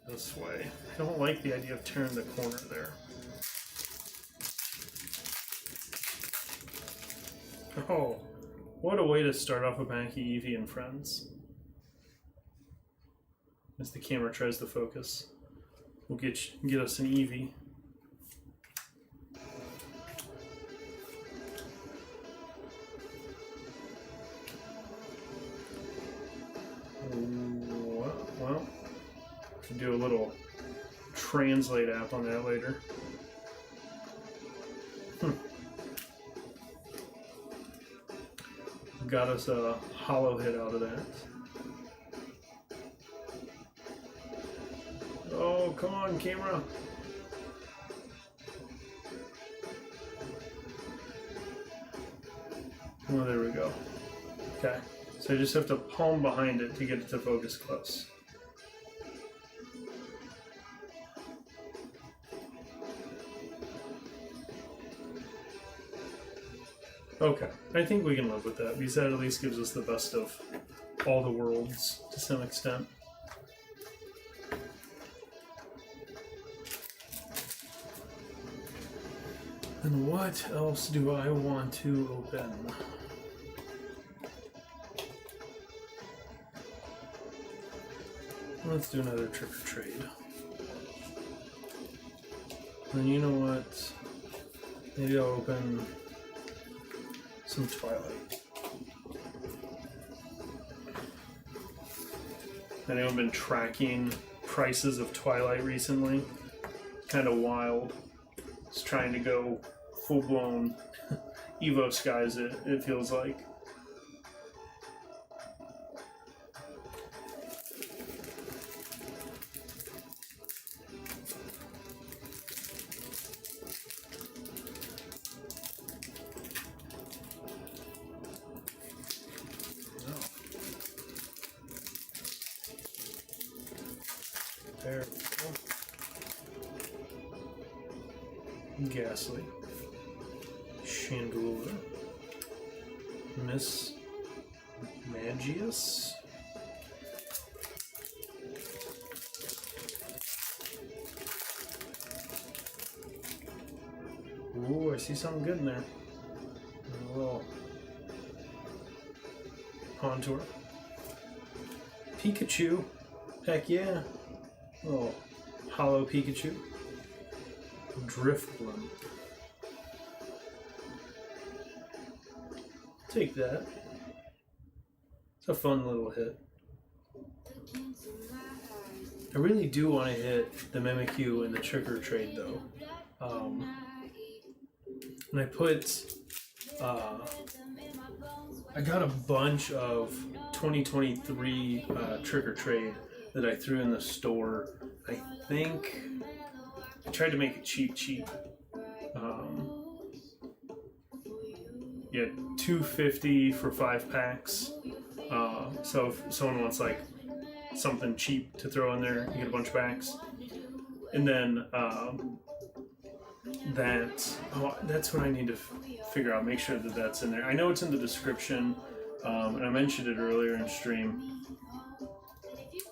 this way. I don't like the idea of tearing the corner there. Oh, what a way to start off a pack of Eevee and Friends. As the camera tries to focus, we'll get us an Eevee. Well, to do a little translate app on that later. Got us a hollow hit out of that. Oh, come on, camera. Oh, there we go. Okay, so I just have to palm behind it to get it to focus close. Okay, I think we can live with that, because that at least gives us the best of all the worlds to some extent. And what else do I want to open? Let's do another trick or trade. And you know what? Maybe I'll open some Twilight. Anyone been tracking prices of Twilight recently? Kind of wild. It's trying to go full-blown Evo skies, it feels like. There we go. Ghastly. Chandelure. Miss Magius. Ooh, I see something good in there. A little contour. Pikachu. Heck yeah. A little hollow Pikachu. Driftbloom. Take that. It's a fun little hit. I really do want to hit the Mimikyu and the Trick or Trade though. And I put, I got a bunch of 2023 Trick or Trade that I threw in the store. I think I tried to make it cheap. Yeah, $2.50 for 5 packs. So if someone wants like something cheap to throw in there, you get a bunch of packs. And then that's what I need to figure out. Make sure that that's in there. I know it's in the description, and I mentioned it earlier in stream.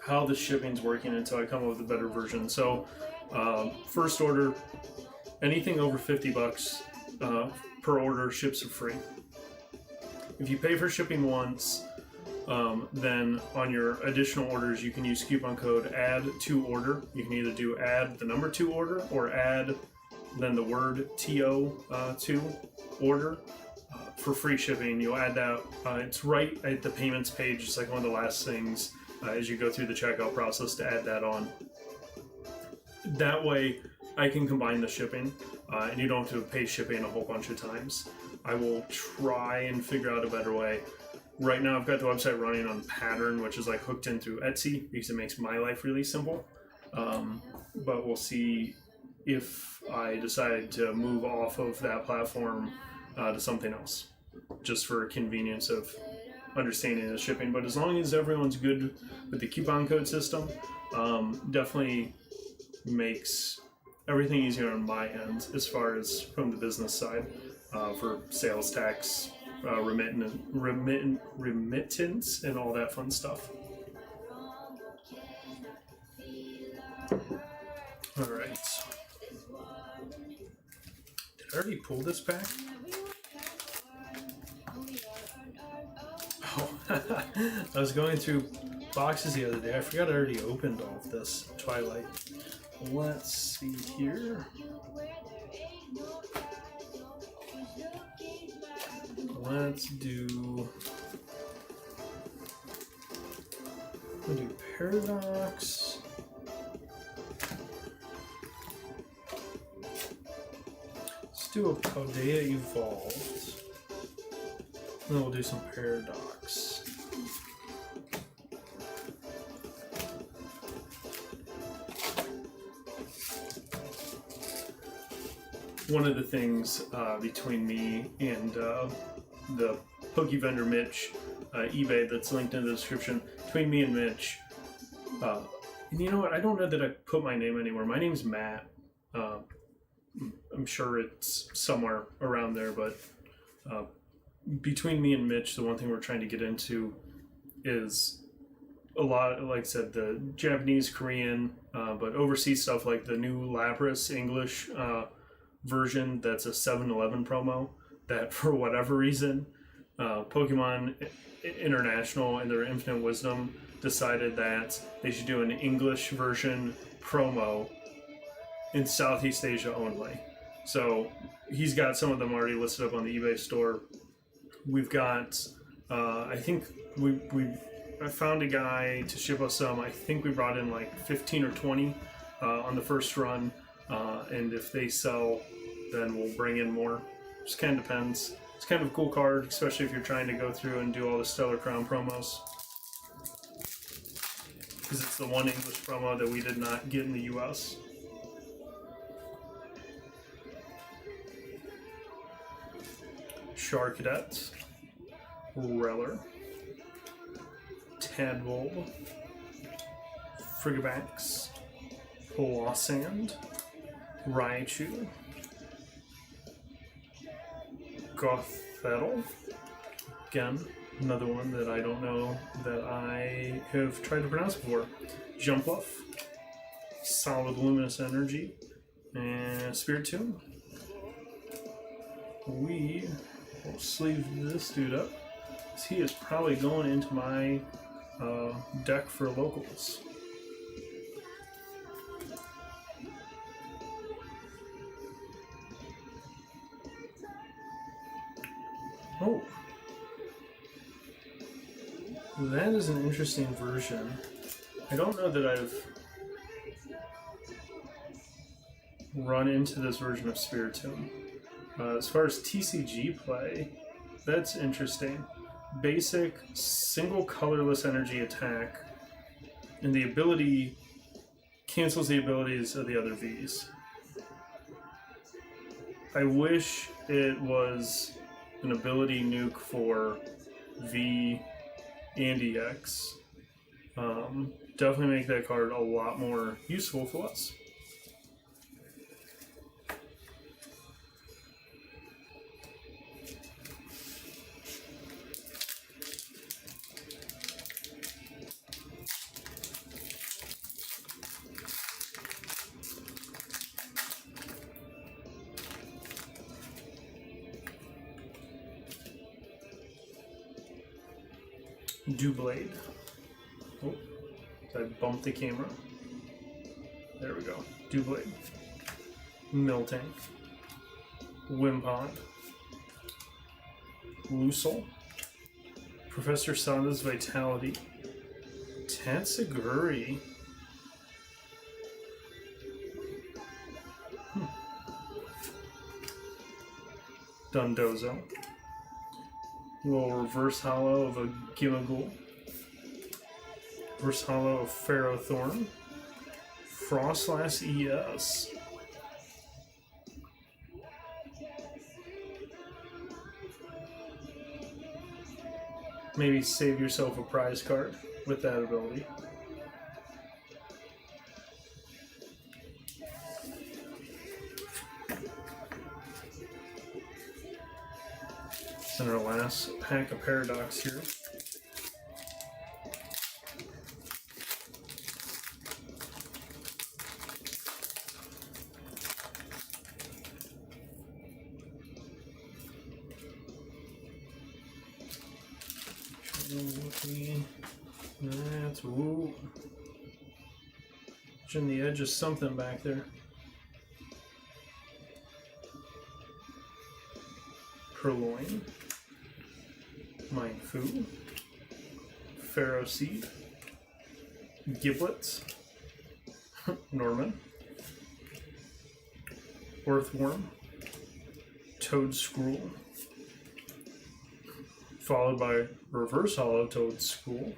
How the shipping's working until I come up with a better version. So, first order, anything over $50 per order ships are free. If you pay for shipping once, then on your additional orders, you can use coupon code add to order. You can either do add the number to order or add then the word TO to order for free shipping. You'll add that. It's right at the payments page. It's like one of the last things as you go through the checkout process to add that on. That way I can combine the shipping and you don't have to pay shipping a whole bunch of times. I will try and figure out a better way. Right now I've got the website running on Pattern, which is like hooked in through Etsy because it makes my life really simple. But we'll see if I decide to move off of that platform to something else, just for convenience of understanding the shipping. But as long as everyone's good with the coupon code system, definitely makes everything easier on my end as far as from the business side for sales tax, remittance, and all that fun stuff. All right. Did I already pull this pack? Oh, I was going through boxes the other day. I forgot I already opened all of this Twilight. Let's see here. Let's do. We'll do Paradox. Let's do a Paldea Evolved. And then we'll do some Paradox. One of the things between me and the Poke Vendor Mitch eBay that's linked in the description, between me and Mitch, and you know what, I don't know that I put my name anywhere. My name's Matt. I'm sure it's somewhere around there, but between me and Mitch, the one thing we're trying to get into is a lot, like I said, the Japanese, Korean, but overseas stuff like the new Lapras English version that's a 7-Eleven promo that for whatever reason Pokemon International and their infinite wisdom decided that they should do an English version promo in Southeast Asia only. So he's got some of them already listed up on the eBay store. We've got I think I found a guy to ship us some. I think we brought in like 15 or 20 on the first run. And if they sell, then we'll bring in more. Just kind of depends. It's kind of a cool card, especially if you're trying to go through and do all the Stellar Crown promos. Because it's the one English promo that we did not get in the US. Charcadet, Reller, Tadbulb, Frigibax, Lossand, Raichu, Gothittle, again, another one that I don't know that I have tried to pronounce before, Jumpluff, Solid Luminous Energy, and Spiritomb. we will sleeve this dude up. He is probably going into my deck for locals. Oh, that is an interesting version. I don't know that I've run into this version of Spiritomb. As far as TCG play, that's interesting. Basic, single colorless energy attack, and the ability cancels the abilities of the other Vs. I wish it was an ability nuke for V and EX. Definitely make that card a lot more useful for us. Blade. Oh, I bumped the camera. There we go. Blade. Miltank. Wimpod. Lucil. Professor Sanda's Vitality. Tatsuguri. Dundozo. Little reverse hollow of a Gimmighoul. Reverse hollow of Ferrothorn. Frostlass ES. Maybe save yourself a prize card with that ability. And our last pack of Paradox here. That's ooh. On the edge of something back there. Purloin. Mindfu, Pharaoh Seed, Giblets, Norman, Earthworm, Toad Scroll, followed by Reverse Hollow Toad Scroll,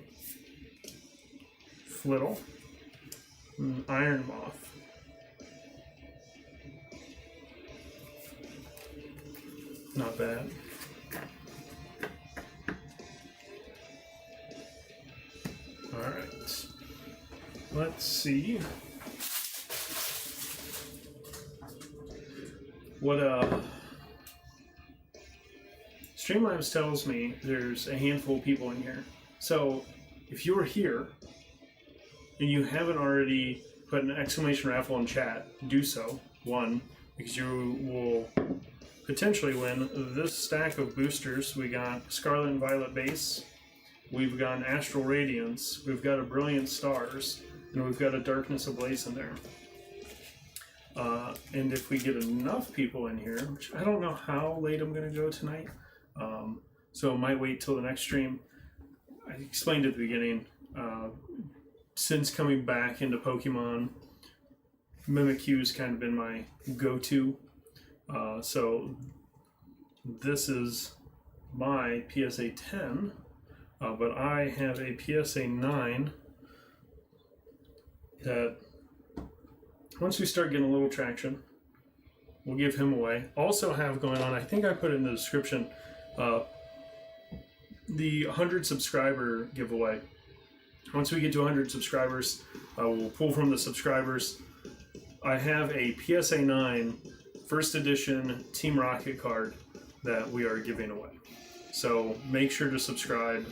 Flittle, and Iron Moth. Not bad. Alright, let's see what Streamlabs tells me there's a handful of people in here. So if you're here and you haven't already put an exclamation raffle in chat, do so. One, because you will potentially win this stack of boosters. We got Scarlet and Violet Base. We've got an Astral Radiance, we've got a Brilliant Stars, and we've got a Darkness Ablaze in there. And if we get enough people in here, which I don't know how late I'm going to go tonight, so I might wait till the next stream. I explained at the beginning, since coming back into Pokemon, Mimikyu's kind of been my go-to. So this is my PSA 10. But I have a PSA 9 that once we start getting a little traction, we'll give him away. Also have going on, I think I put it in the description, the 100 subscriber giveaway. Once we get to 100 subscribers, we'll pull from the subscribers. I have a PSA 9 first edition Team Rocket card that we are giving away. So make sure to subscribe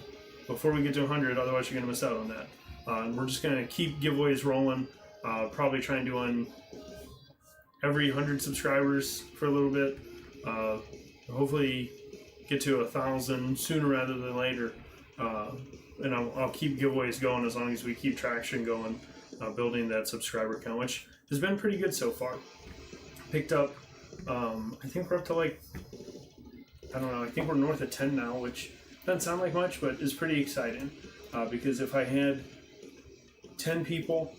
before we get to 100, otherwise you're going to miss out on that. And we're just going to keep giveaways rolling, probably try and do one every 100 subscribers for a little bit. hopefully get to 1,000 sooner rather than later. And I'll keep giveaways going as long as we keep traction going, building that subscriber count, which has been pretty good so far. Picked up, I think we're up to like, I don't know, I think we're north of 10 now, which doesn't sound like much, but is pretty exciting. Because if I had 10 people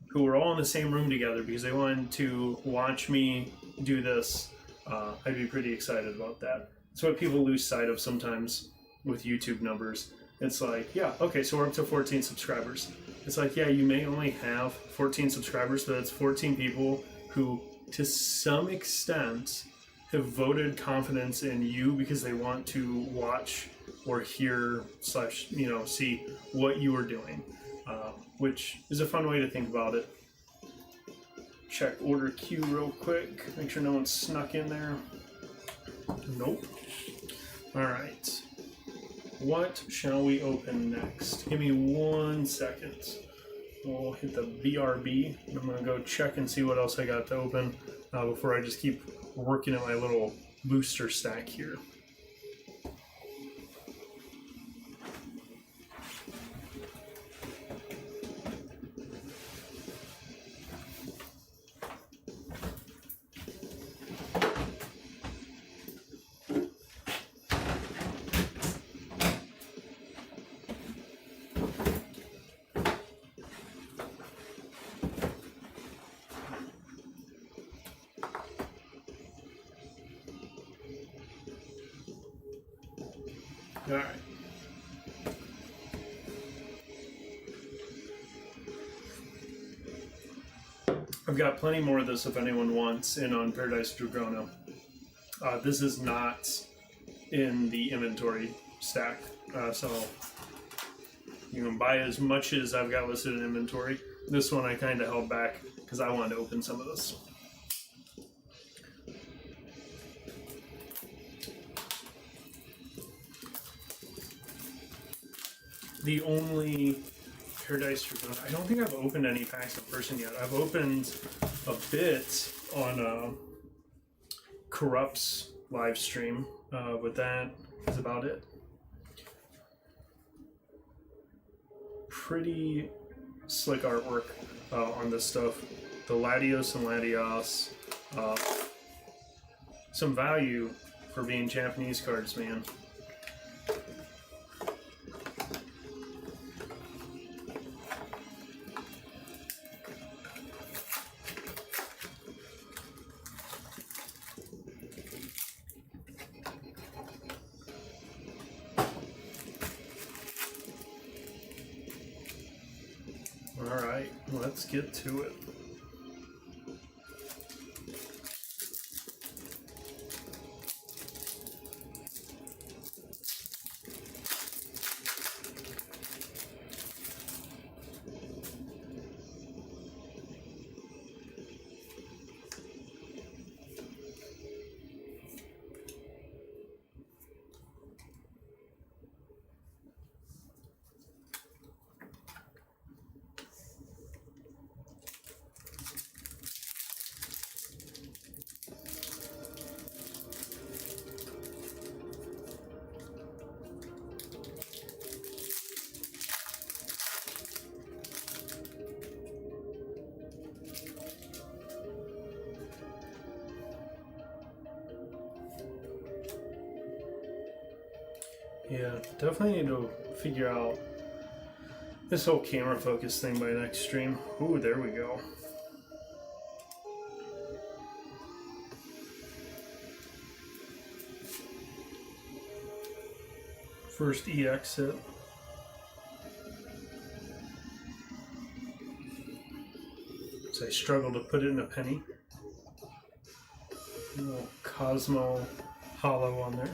who were all in the same room together because they wanted to watch me do this, I'd be pretty excited about that. It's what people lose sight of sometimes with YouTube numbers. It's like, yeah, okay, so we're up to 14 subscribers. It's like, yeah, you may only have 14 subscribers, but it's 14 people who, to some extent, have voted confidence in you because they want to watch or hear / see what you are doing, which is a fun way to think about it. Check order queue real quick, make sure no one's snuck in there. Nope. All right. What shall we open next? Give me 1 second. We'll hit the BRB. I'm going to go check and see what else I got to open before I just keep working at my little booster stack here. All right. I've got plenty more of this if anyone wants in on Paradise Dragona. This is not in the inventory stack, so you can buy as much as I've got listed in inventory. This one I kind of held back because I wanted to open some of this. The only Paradise Dragona, I don't think I've opened any packs in person yet. I've opened a bit on Corrupt's live stream, but that is about it. Pretty slick artwork on this stuff. The Latios and Latios. Some value for being Japanese cards, man. Alright, let's get to it. Yeah, definitely need to figure out this whole camera focus thing by next stream. Ooh, there we go. First EX hit. So I struggle to put it in a penny. A little Cosmo Hollow on there.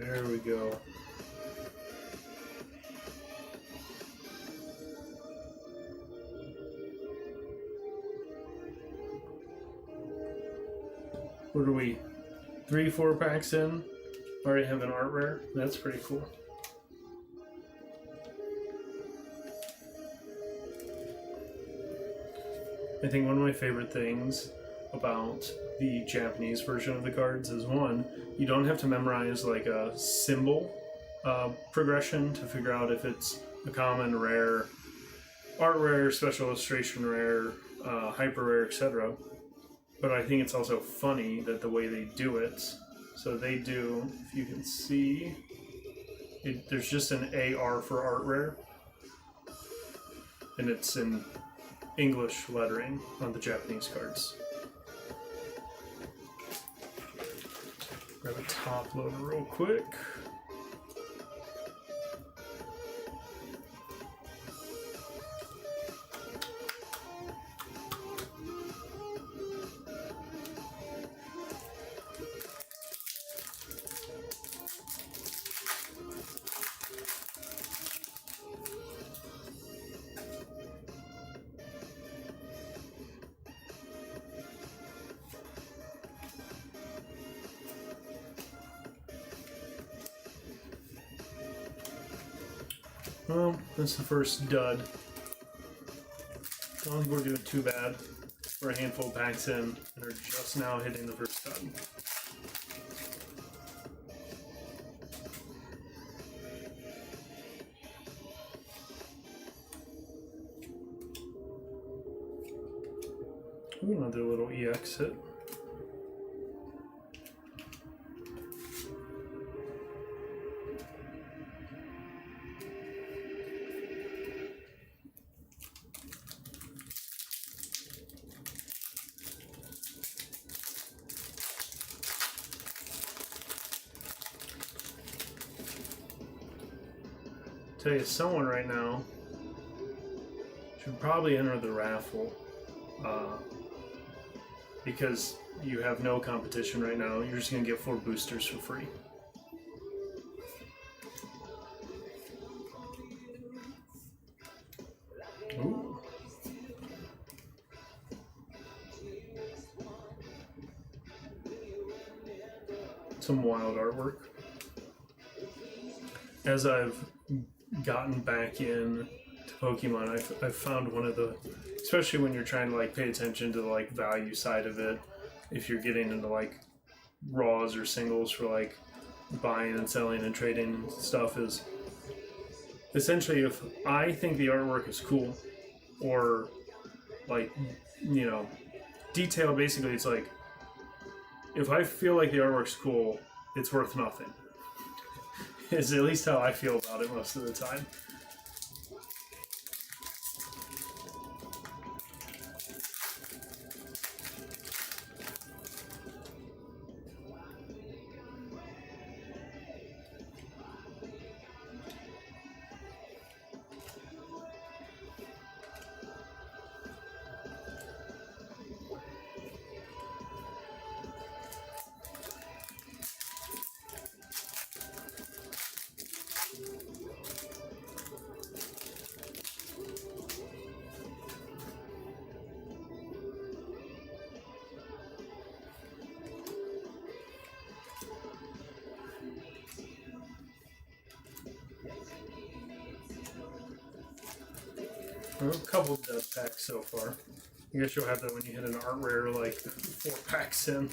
There we go. What are we? 3-4 packs in? Already have an art rare? That's pretty cool. I think one of my favorite things about the Japanese version of the cards is, one, you don't have to memorize like a symbol progression to figure out if it's a common, rare, art rare, special illustration rare, hyper rare, etc. But I think it's also funny that the way they do it, so they do, if you can see, there's just an AR for art rare, and it's in English lettering on the Japanese cards. Grab a top loader real quick. Well, that's the first dud. I don't think we're doing too bad. We're a handful of packs in and are just now hitting the first dud. Ooh, another little EX hit. Tell you, someone right now should probably enter the raffle because you have no competition right now. You're just gonna get 4 boosters for free. Ooh. Some wild artwork. As I've gotten back in to Pokemon, I've found one of the, especially when you're trying to like pay attention to the like value side of it, if you're getting into like raws or singles for like buying and selling and trading and stuff, is essentially if I think the artwork is cool or like, you know, detail, basically it's like if I feel like the artwork's cool, it's worth nothing. Is at least how I feel about it most of the time. A couple of death packs so far. I guess you'll have that when you hit an art rare like 4 packs in.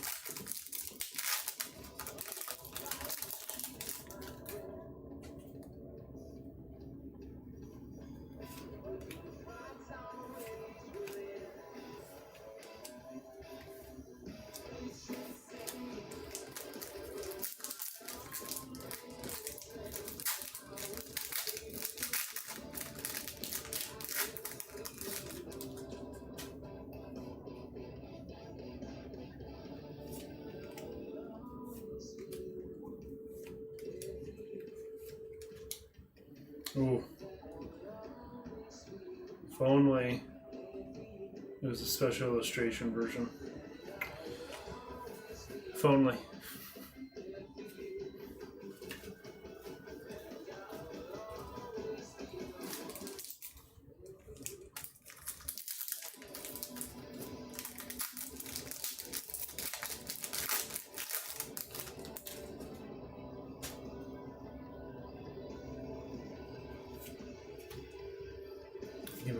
Ooh. If only it was a special illustration version. If only.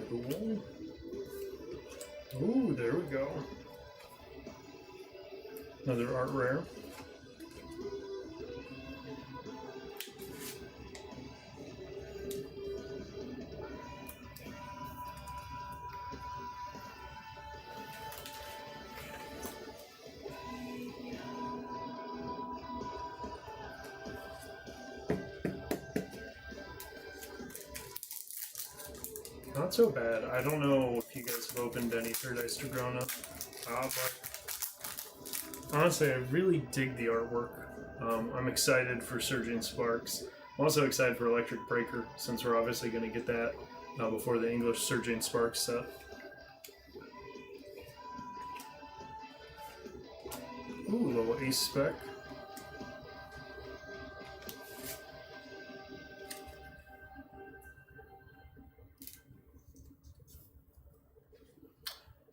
Cool. Ooh, there we go. Another art rare. Not so bad. I don't know if you guys have opened any Third Ice Dragona, but honestly, I really dig the artwork. I'm excited for Surging Sparks. I'm also excited for Electric Breaker, since we're obviously going to get that before the English Surging Sparks set. Ooh, little ace spec.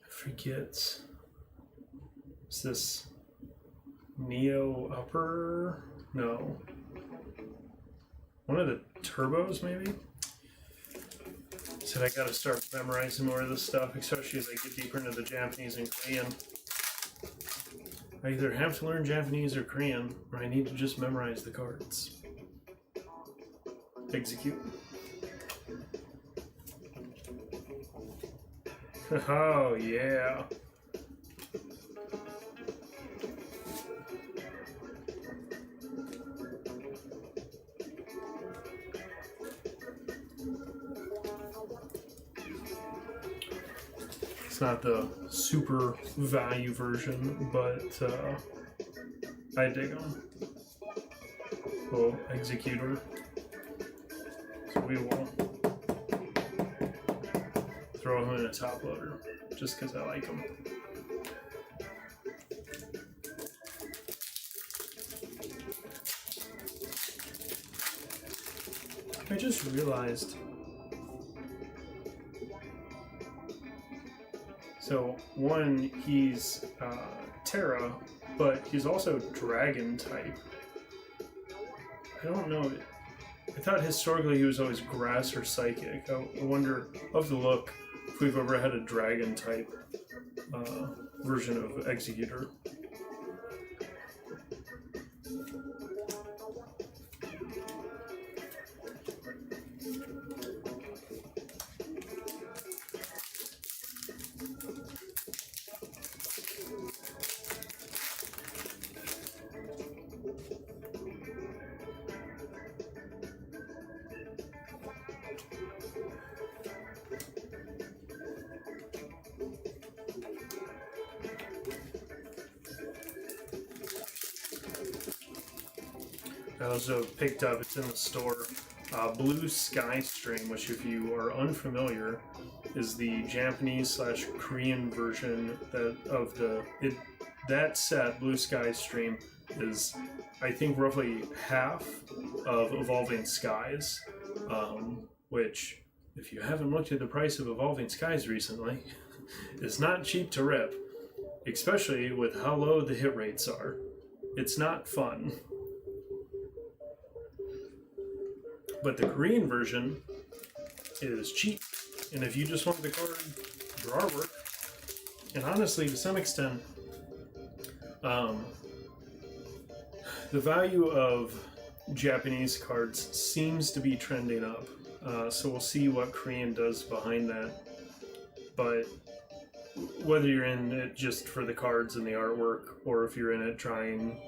Forget. Is this Neo Upper? No. One of the turbos, maybe? Said I gotta start memorizing more of this stuff, especially as I get deeper into the Japanese and Korean. I either have to learn Japanese or Korean, or I need to just memorize the cards. Execute. Oh, yeah. It's not the super value version, but I dig them. Little executor. So we will throw him in a top loader, just because I like him. I just realized. So one, he's Terra, but he's also Dragon type. I don't know. I thought historically he was always Grass or Psychic. I wonder, I'll have to look if we've ever had a Dragon type version of Executor. I also picked up, it's in the store, Blue Sky Stream, which if you are unfamiliar, is the Japanese/Korean version that set. Blue Sky Stream is, I think, roughly half of Evolving Skies, which, if you haven't looked at the price of Evolving Skies recently, is not cheap to rip, especially with how low the hit rates are. It's not fun. But the Korean version is cheap, and if you just want the card, your artwork, and honestly, to some extent, the value of Japanese cards seems to be trending up. So we'll see what Korean does behind that. But whether you're in it just for the cards and the artwork, or if you're in it trying,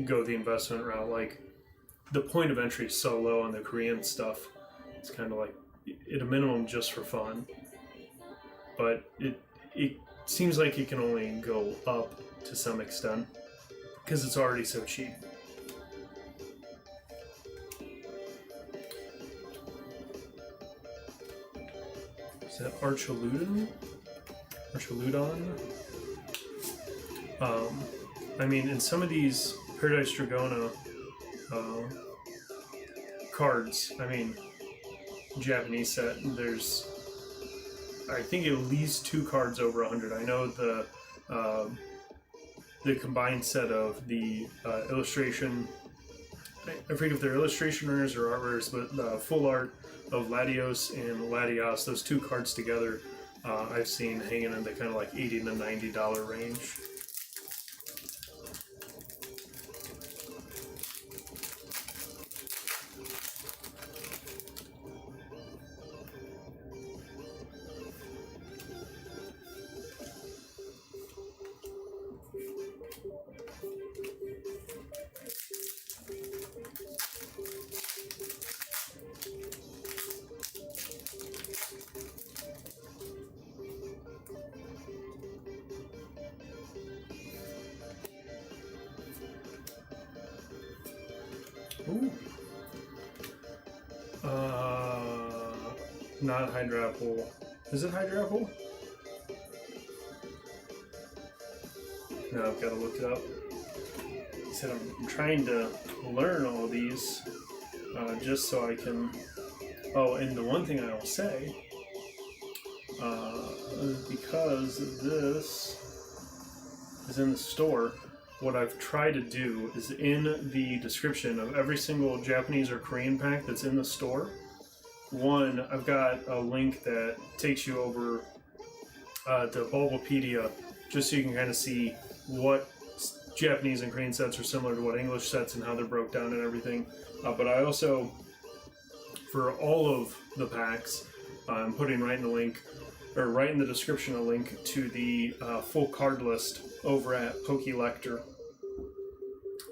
go the investment route, like, the point of entry is so low on the Korean stuff, it's kind of like, at a minimum, just for fun. But it seems like it can only go up to some extent, because it's already so cheap. Is that Archaludon? I mean, in some of these Paradise Dragona cards, I mean, Japanese set, there's, I think, at least 2 cards over 100. I know the combined set of the illustration I forget if they're illustration runners or art runners, but the full art of Latios and Latios, those two cards together, I've seen hanging in the kind of like $80 to $90 range. Ooh. Not Hydra Apple. Is it Hydra Apple? No, I've got to look it up. I said I'm trying to learn all of these just so I can. Oh, and the one thing I will say, because this is in the store, what I've tried to do is in the description of every single Japanese or Korean pack that's in the store, one, I've got a link that takes you over to Bulbapedia, just so you can kind of see what Japanese and Korean sets are similar to what English sets and how they're broke down and everything. But I also, for all of the packs, I'm putting right in the link, or right in the description, a link to the full card list over at Pokelector.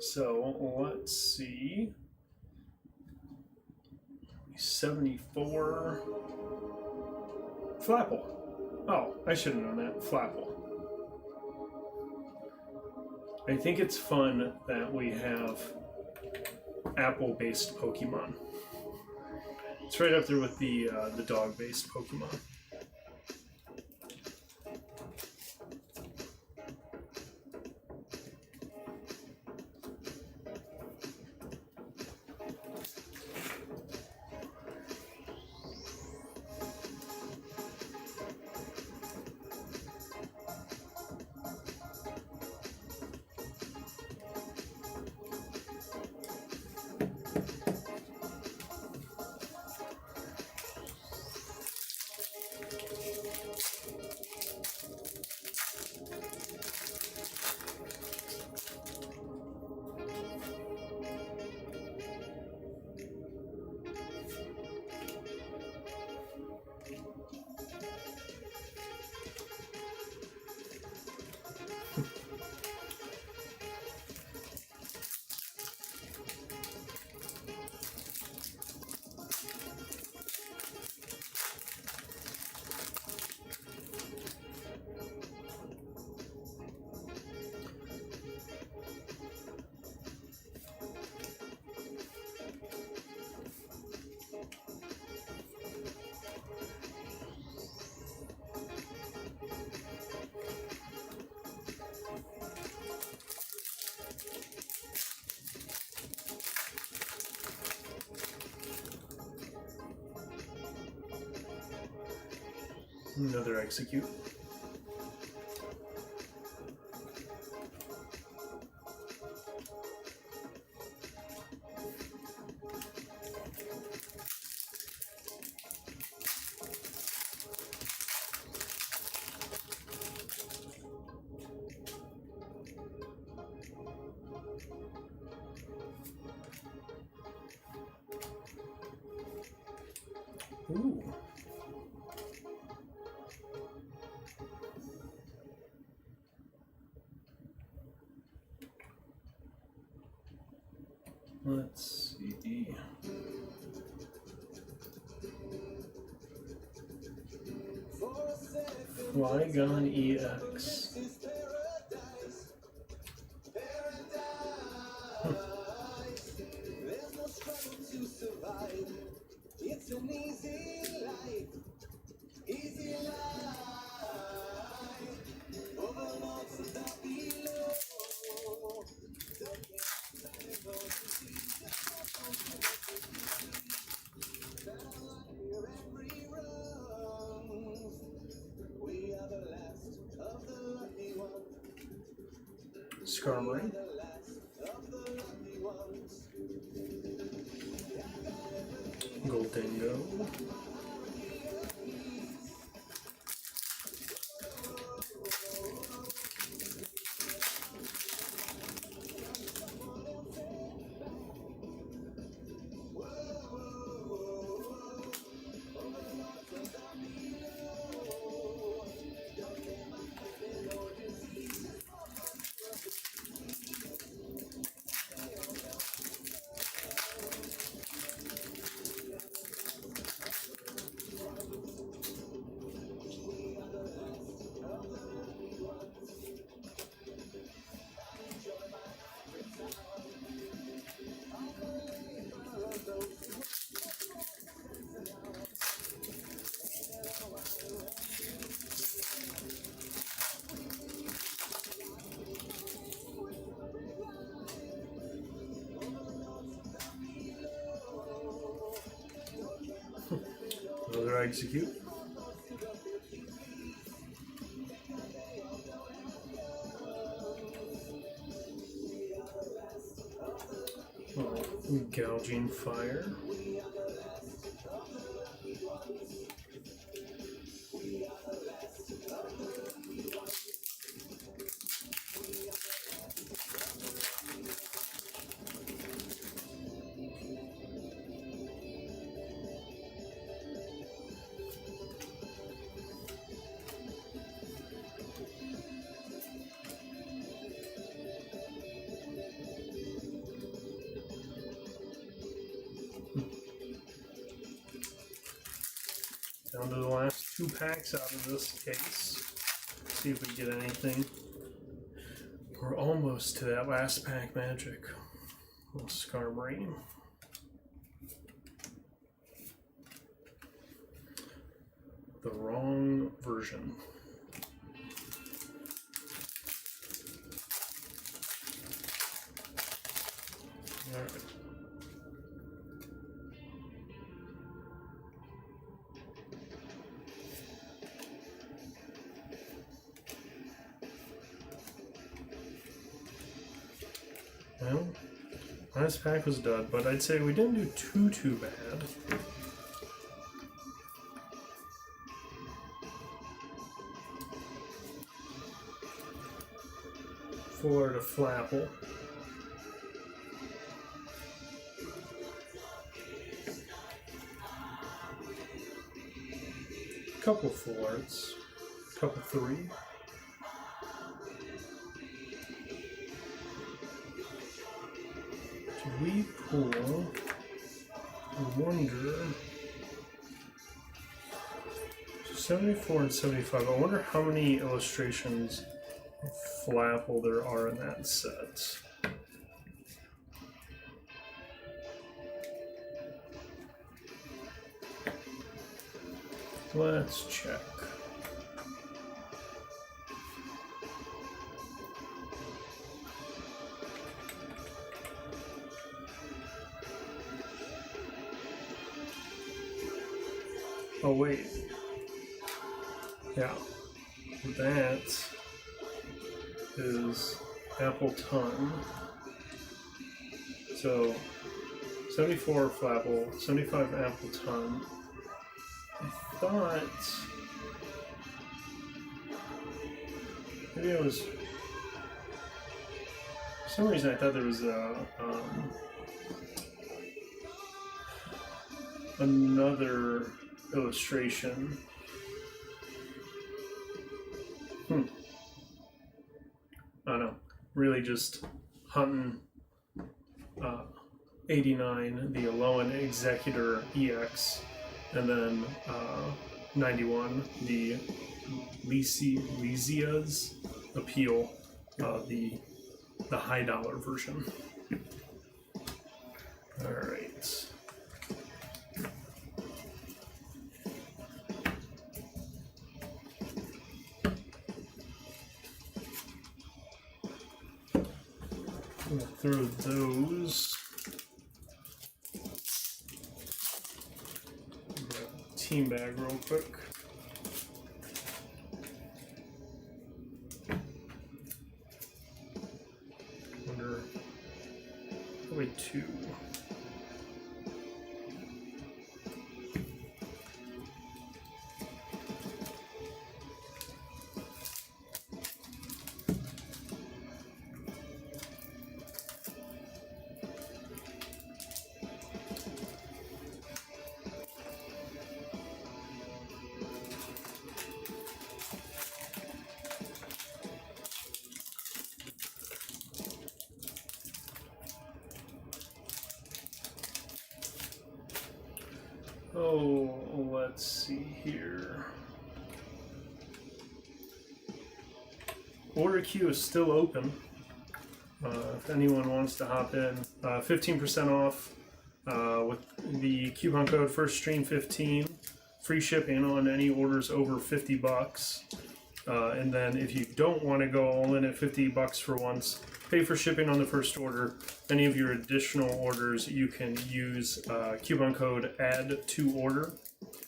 So let's see. 74 Flapple. Oh, I should have known that. Flapple. I think it's fun that we have apple-based Pokemon. It's right up there with the dog-based Pokemon. Another execute. Ooh. Let's see. Flygon EX. It's an easy life, easy life. Overlords of the below. We are the last of the lucky ones. Skarmory. dingo. Another execute. Oh, gouging fire. Down to the last 2 packs out of this case. See if we get anything. We're almost to that last pack magic. Little Skarmory. The wrong version. Alright. Well, last pack was dud, but I'd say we didn't do too bad. Full art of Flapple. Couple full arts. Couple 3. We pull, I wonder, 74 and 75. I wonder how many illustrations of Flapple there are in that set. Let's check. Oh wait, yeah, that is Apple Ton. So 74 Flapple, 75 Apple Ton. I thought maybe it was, for some reason I thought there was another illustration. I don't know. Really just hunting 89, the Alolan Executor EX, and then 91, the Lysia's Appeal, the high dollar version. All right. I'm gonna throw those. Team bag real quick. Wonder, probably 2. Oh, let's see here. Order queue is still open. If anyone wants to hop in, 15% off with the coupon code FIRSTSTREAM15, free shipping on any orders over $50. And then if you don't want to go all in at $50 for once, pay for shipping on the first order. Any of your additional orders, you can use coupon code ADD2ORDER.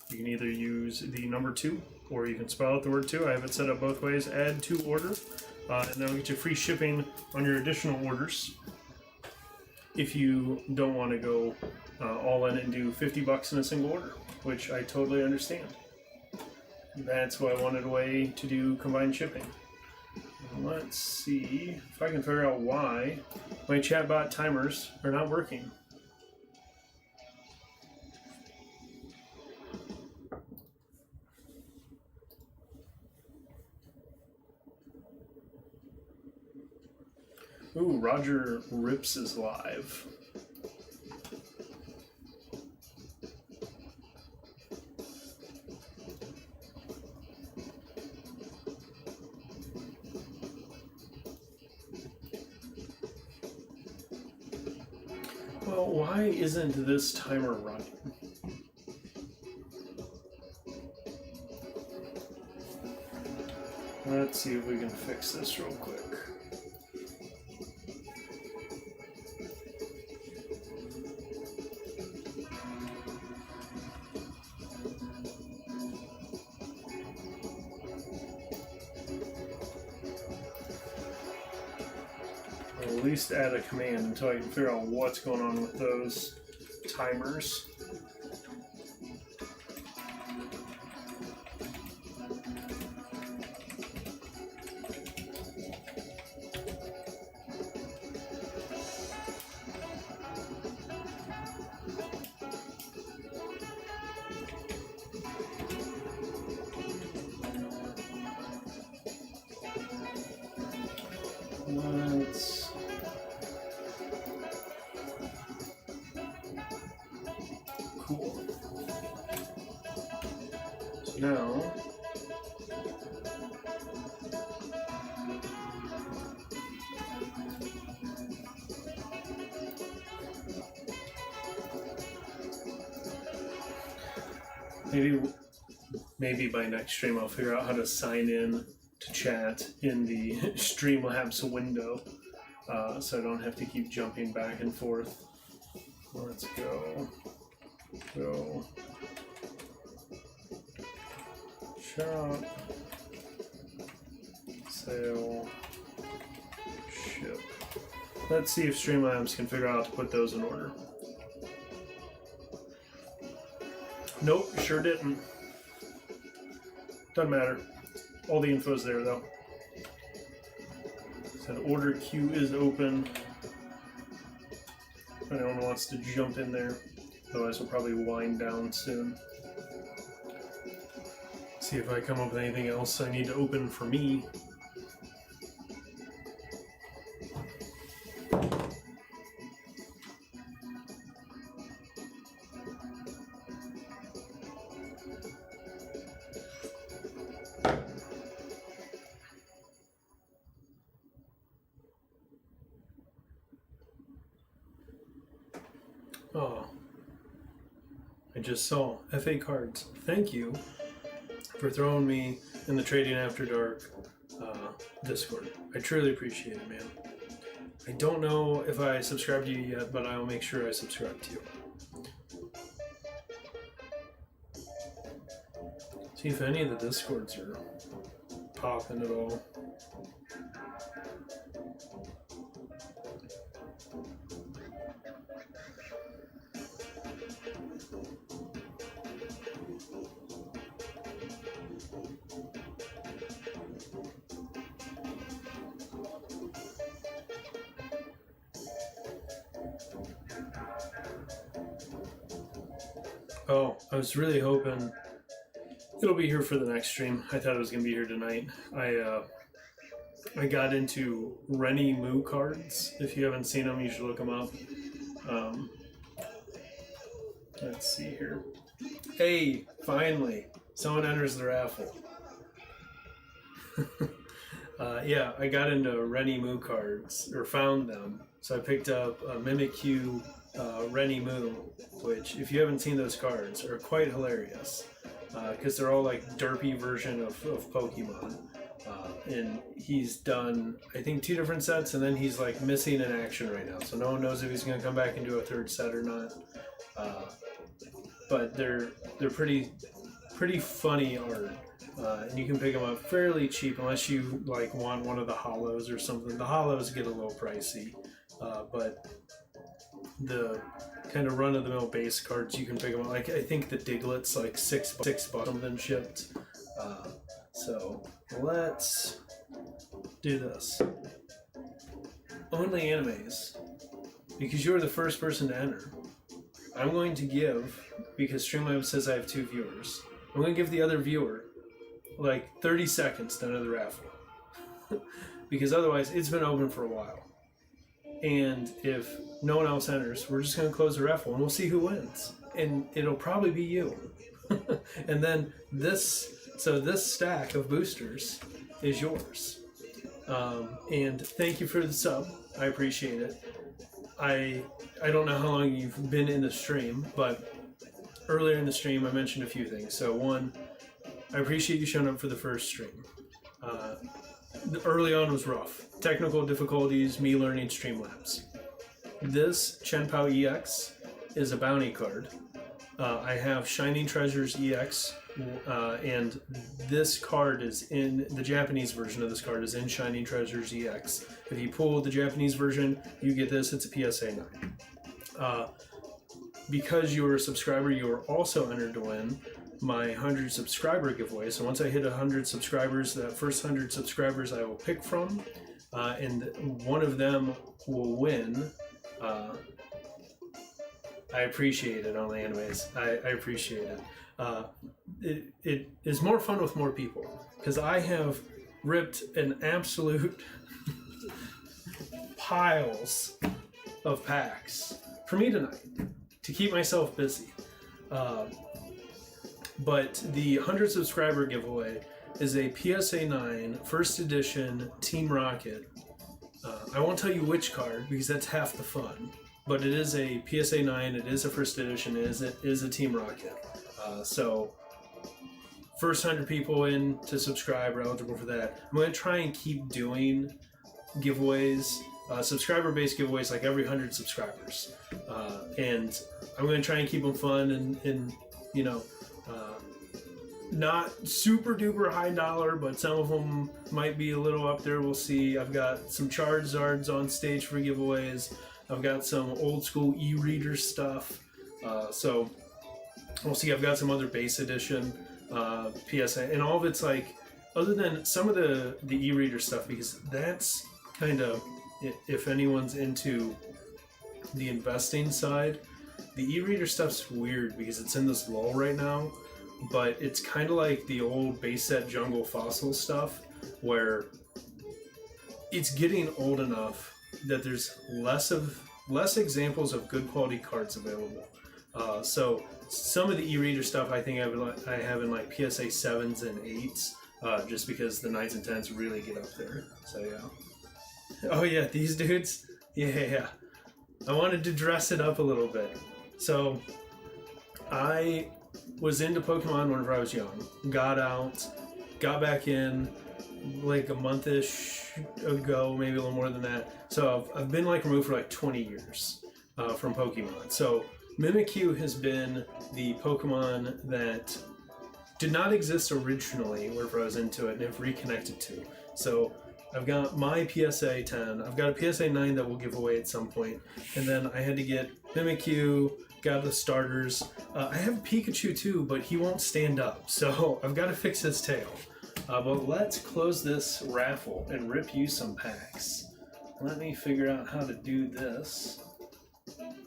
You can either use the number 2 or you can spell out the word 2. I have it set up both ways, ADD2ORDER. And that'll get you free shipping on your additional orders. If you don't want to go all in and do $50 in a single order, which I totally understand. That's why I wanted a way to do combined shipping. Let's see if I can figure out why my chatbot timers are not working. Ooh, Roger Rips is live. Well, why isn't this timer running? Let's see if we can fix this real quick. I'll at least add a command until I can figure out what's going on with those timers. Cool. So now, maybe by next stream I'll figure out how to sign in to chat in the Streamlabs window, so I don't have to keep jumping back and forth. Let's go. Shop, sale, ship. Let's see if Streamlabs can figure out how to put those in order. Nope, sure didn't. Doesn't matter. All the info's there though. Said order queue is open. If anyone wants to jump in there. Otherwise we'll probably wind down soon. See if I come up with anything else I need to open for me. Oh, I just saw FA cards. Thank you for throwing me in the Trading After Dark Discord. I truly appreciate it, man. I don't know if I subscribe to you yet, but I'll make sure I subscribe to you. See if any of the Discords are popping at all. Oh, I was really hoping it'll be here for the next stream. I thought it was going to be here tonight. I got into Rennie Moo cards. If you haven't seen them, you should look them up. Let's see here. Hey, finally, someone enters the raffle. Yeah, I got into Rennie Moo cards, or found them. So I picked up a Mimikyu Rennie Moo, which, if you haven't seen those cards, are quite hilarious. Because they're all like derpy version of Pokemon. And he's done, I think, 2 different sets, and then he's like missing in action right now. So no one knows if he's going to come back and do a 3rd set or not. But they're pretty funny art. And you can pick them up fairly cheap unless you like want one of the hollows or something. The hollows get a little pricey, but the kind of run-of-the-mill base cards you can pick them up. Like I think the Diglett's like $6 something shipped. So let's do this. Only animes, because you're the first person to enter. I'm going to give, because Streamlabs says I have 2 viewers, I'm going to give the other viewer like 30 seconds to enter the raffle. Because otherwise it's been open for a while. And if no one else enters, we're just going to close the raffle and we'll see who wins. And it'll probably be you. And then this stack of boosters is yours. And thank you for the sub. I appreciate it. I don't know how long you've been in the stream, but earlier in the stream I mentioned a few things. So one, I appreciate you showing up for the first stream. Early on was rough. Technical difficulties, me learning Streamlabs. This Chenpao EX is a bounty card. I have Shining Treasures EX, and this card is in, the Japanese version of this card is in Shining Treasures EX. If you pull the Japanese version, you get this, it's a PSA 9. Because you're a subscriber, you are also entered to win my 100 subscriber giveaway. So once I hit 100 subscribers, that first 100 subscribers I will pick from, and one of them will win. I appreciate it on the animes. I appreciate it. It is more fun with more people, because I have ripped an absolute piles of packs for me tonight to keep myself busy. But the 100 subscriber giveaway is a PSA 9 first edition Team Rocket. I won't tell you which card because that's half the fun, but it is a PSA 9, it is a first edition, it is a Team Rocket. So first 100 people in to subscribe are eligible for that. I'm going to try and keep doing giveaways, subscriber-based giveaways like every 100 subscribers. And I'm going to try and keep them fun and you know, not super duper high dollar, but some of them might be a little up there. We'll see. I've got some Charizards on stage for giveaways. I've got some old school e-reader stuff. So we'll see. I've got some other base edition PSA, and all of it's like, other than some of the e-reader stuff, because that's kind of, if anyone's into the investing side, the e-reader stuff's weird because it's in this lull right now, but it's kind of like the old base set Jungle Fossil stuff, where it's getting old enough that there's less examples of good quality cards available. So some of the e-reader stuff I think I have in like PSA 7s and 8s, just because the 9s and 10s really get up there. So yeah. Oh yeah, these dudes? Yeah. I wanted to dress it up a little bit. So I was into Pokemon whenever I was young. Got out, got back in like a month-ish ago, maybe a little more than that. So I've been like removed for like 20 years from Pokemon. So Mimikyu has been the Pokemon that did not exist originally whenever I was into it and have reconnected to. So I've got my PSA 10, I've got a PSA 9 that we'll give away at some point, and then I had to get Mimikyu, got the starters. I have Pikachu too, but he won't stand up, so I've got to fix his tail. But let's close this raffle and rip you some packs. Let me figure out how to do this.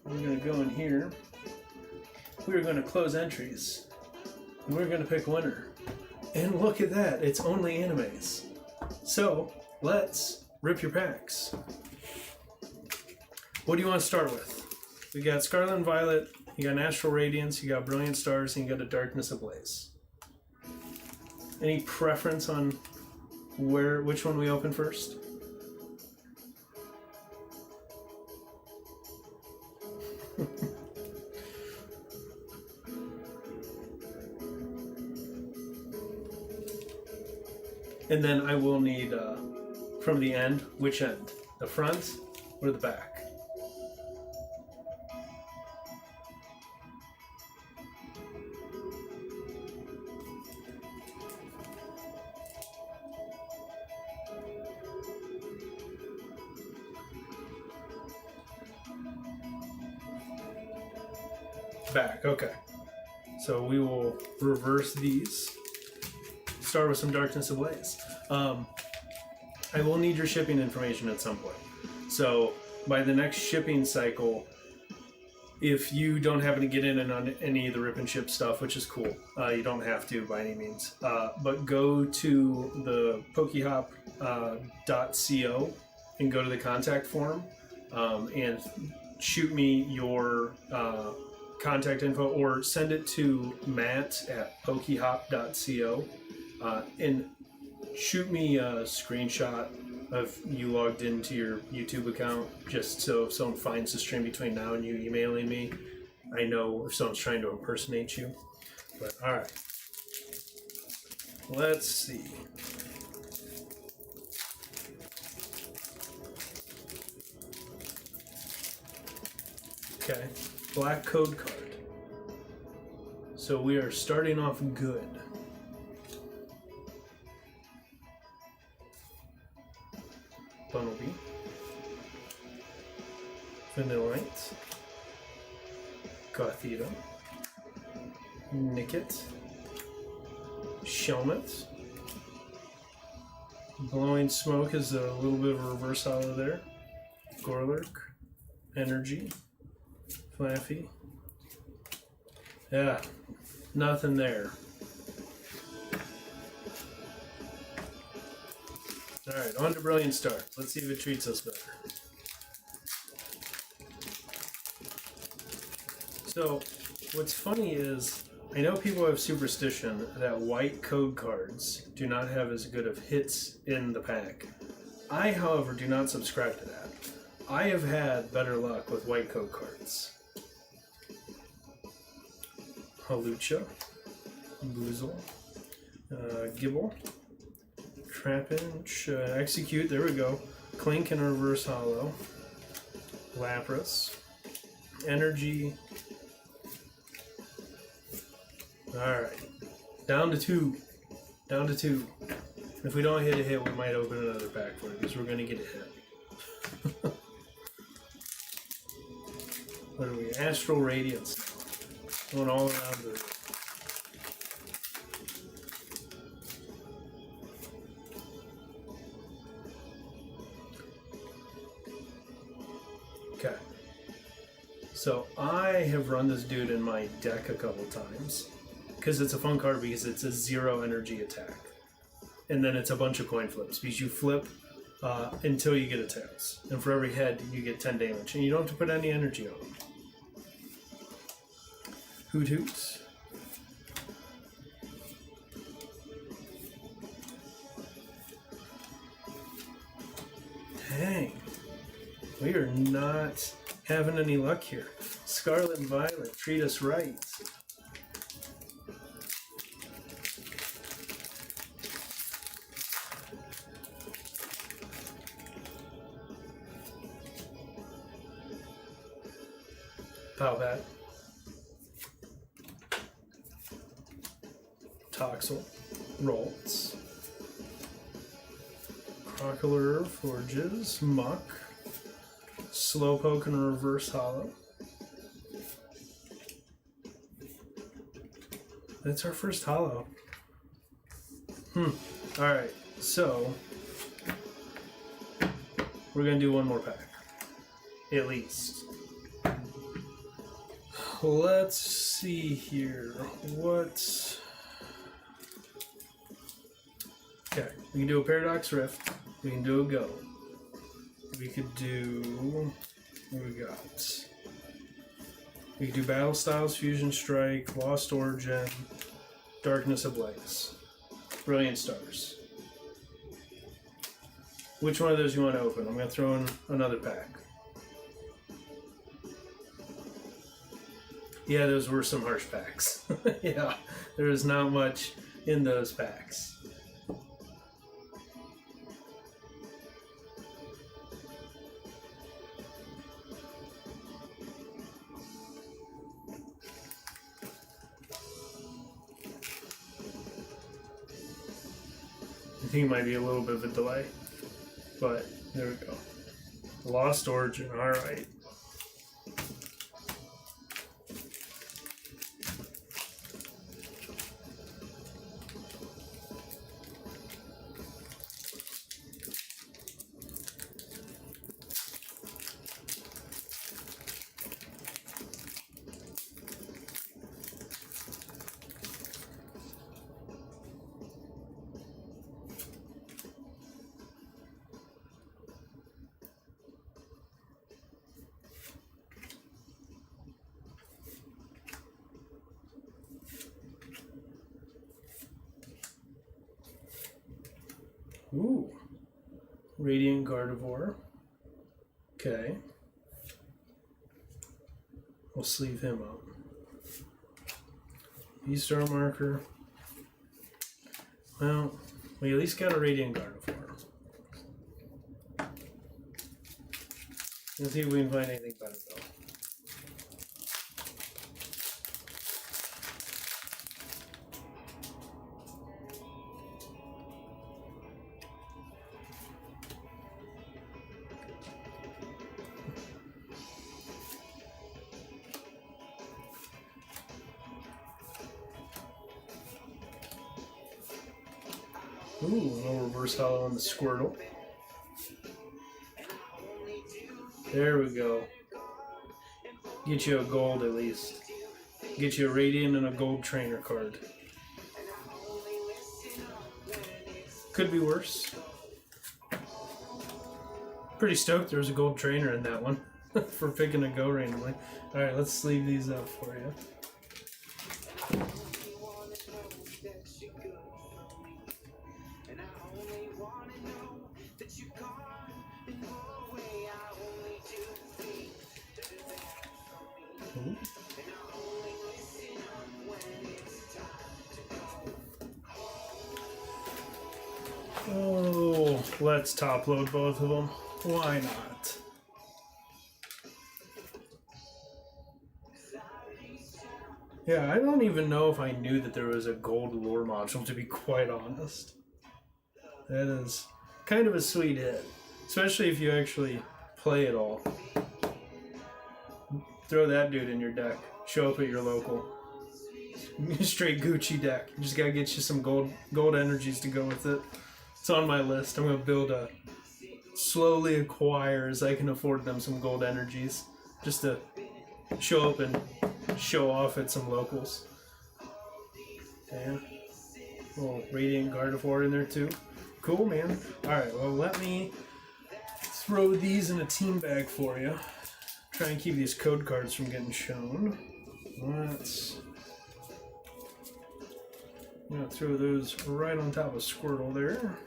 We're going to go in here. We're going to close entries. And we're going to pick winner. And look at that, it's only animes. So, let's rip your packs. What do you want to start with? We got Scarlet and Violet You got an Astral Radiance, you got Brilliant Stars, and you got a Darkness Ablaze. Any preference on which one we open first? And then I will need, from the end, which end? The front or the back? Back, okay. So we will reverse these. Start with some Darkness Ablaze. I will need your shipping information at some point. So by the next shipping cycle, if you don't happen to get in on any of the rip and ship stuff, which is cool, you don't have to by any means, but go to the pokehop.co and go to the contact form and shoot me your contact info, or send it to matt@pokehop.co and shoot me a screenshot of you logged into your YouTube account, just so if someone finds the stream between now and you emailing me, I know if someone's trying to impersonate you. But alright, let's see. Okay, black code card. So we are starting off good. Bunnelby, Vanillite, Gothita, Nickit, Shelmet, Blowing Smoke is a little bit of a reverse hollow there, Gorlurk, Energy, Flaffy, yeah, nothing there. Alright, on to Brilliant Star. Let's see if it treats us better. So, what's funny is, I know people have superstition that white code cards do not have as good of hits in the pack. I, however, do not subscribe to that. I have had better luck with white code cards. Halucha, Boozle, Gibble, Trapinch, Execute, there we go. Clink and Reverse Hollow. Lapras. Energy. Alright. Down to two. Down to two. If we don't hit a hit, we might open another pack for it, because we're going to get a hit. What are we? Astral Radiance. Going all around the... Okay. So I have run this dude in my deck a couple times because it's a fun card, because it's a 0 energy attack, and then it's a bunch of coin flips because you flip until you get a tails, and for every head you get 10 damage, and you don't have to put any energy on them. Hoot Hoots. Dang. We are not having any luck here. Scarlet and Violet, treat us right. Powpat. Toxel. Rolts. Crocodile Forges. Muck. Slowpoke and Reverse Hollow. That's our first hollow. Alright, so we're gonna do one more pack. At least. Let's see here. What? Okay, we can do a Paradox Rift. We can do a Go. We could do... What we got? We can do Battle Styles, Fusion Strike, Lost Origin, Darkness Ablaze, Brilliant Stars. Which one of those you want to open? I'm going to throw in another pack. Yeah, those were some harsh packs. Yeah, there is not much in those packs. I think it might be a little bit of a delay, but there we go. Lost Origin, alright. Ooh, Radiant Gardevoir. Okay. We'll sleeve him up. V-Star marker. Well, we at least got a Radiant Gardevoir. Let's see if we can find anything better though. Ooh, a little reverse hollow on the Squirtle. There we go. Get you a gold at least. Get you a Radiant and a gold trainer card. Could be worse. Pretty stoked there was a gold trainer in that one for picking a go randomly. Alright, let's sleeve these up for you. Oh, let's top load both of them. Why not? Yeah, I don't even know if I knew that there was a gold lure module, to be quite honest. That is kind of a sweet hit, especially if you actually play it all. Throw that dude in your deck. Show up at your local. Straight Gucci deck. You just gotta get you some gold energies to go with it. It's on my list. I'm gonna build a slowly acquire as I can afford them some gold energies, just to show up and show off at some locals. And a little Radiant Gardevoir in there too. Cool, man. Alright, well let me throw these in a team bag for you. Try and keep these code cards from getting shown. Let's... I'm gonna throw those right on top of Squirtle there.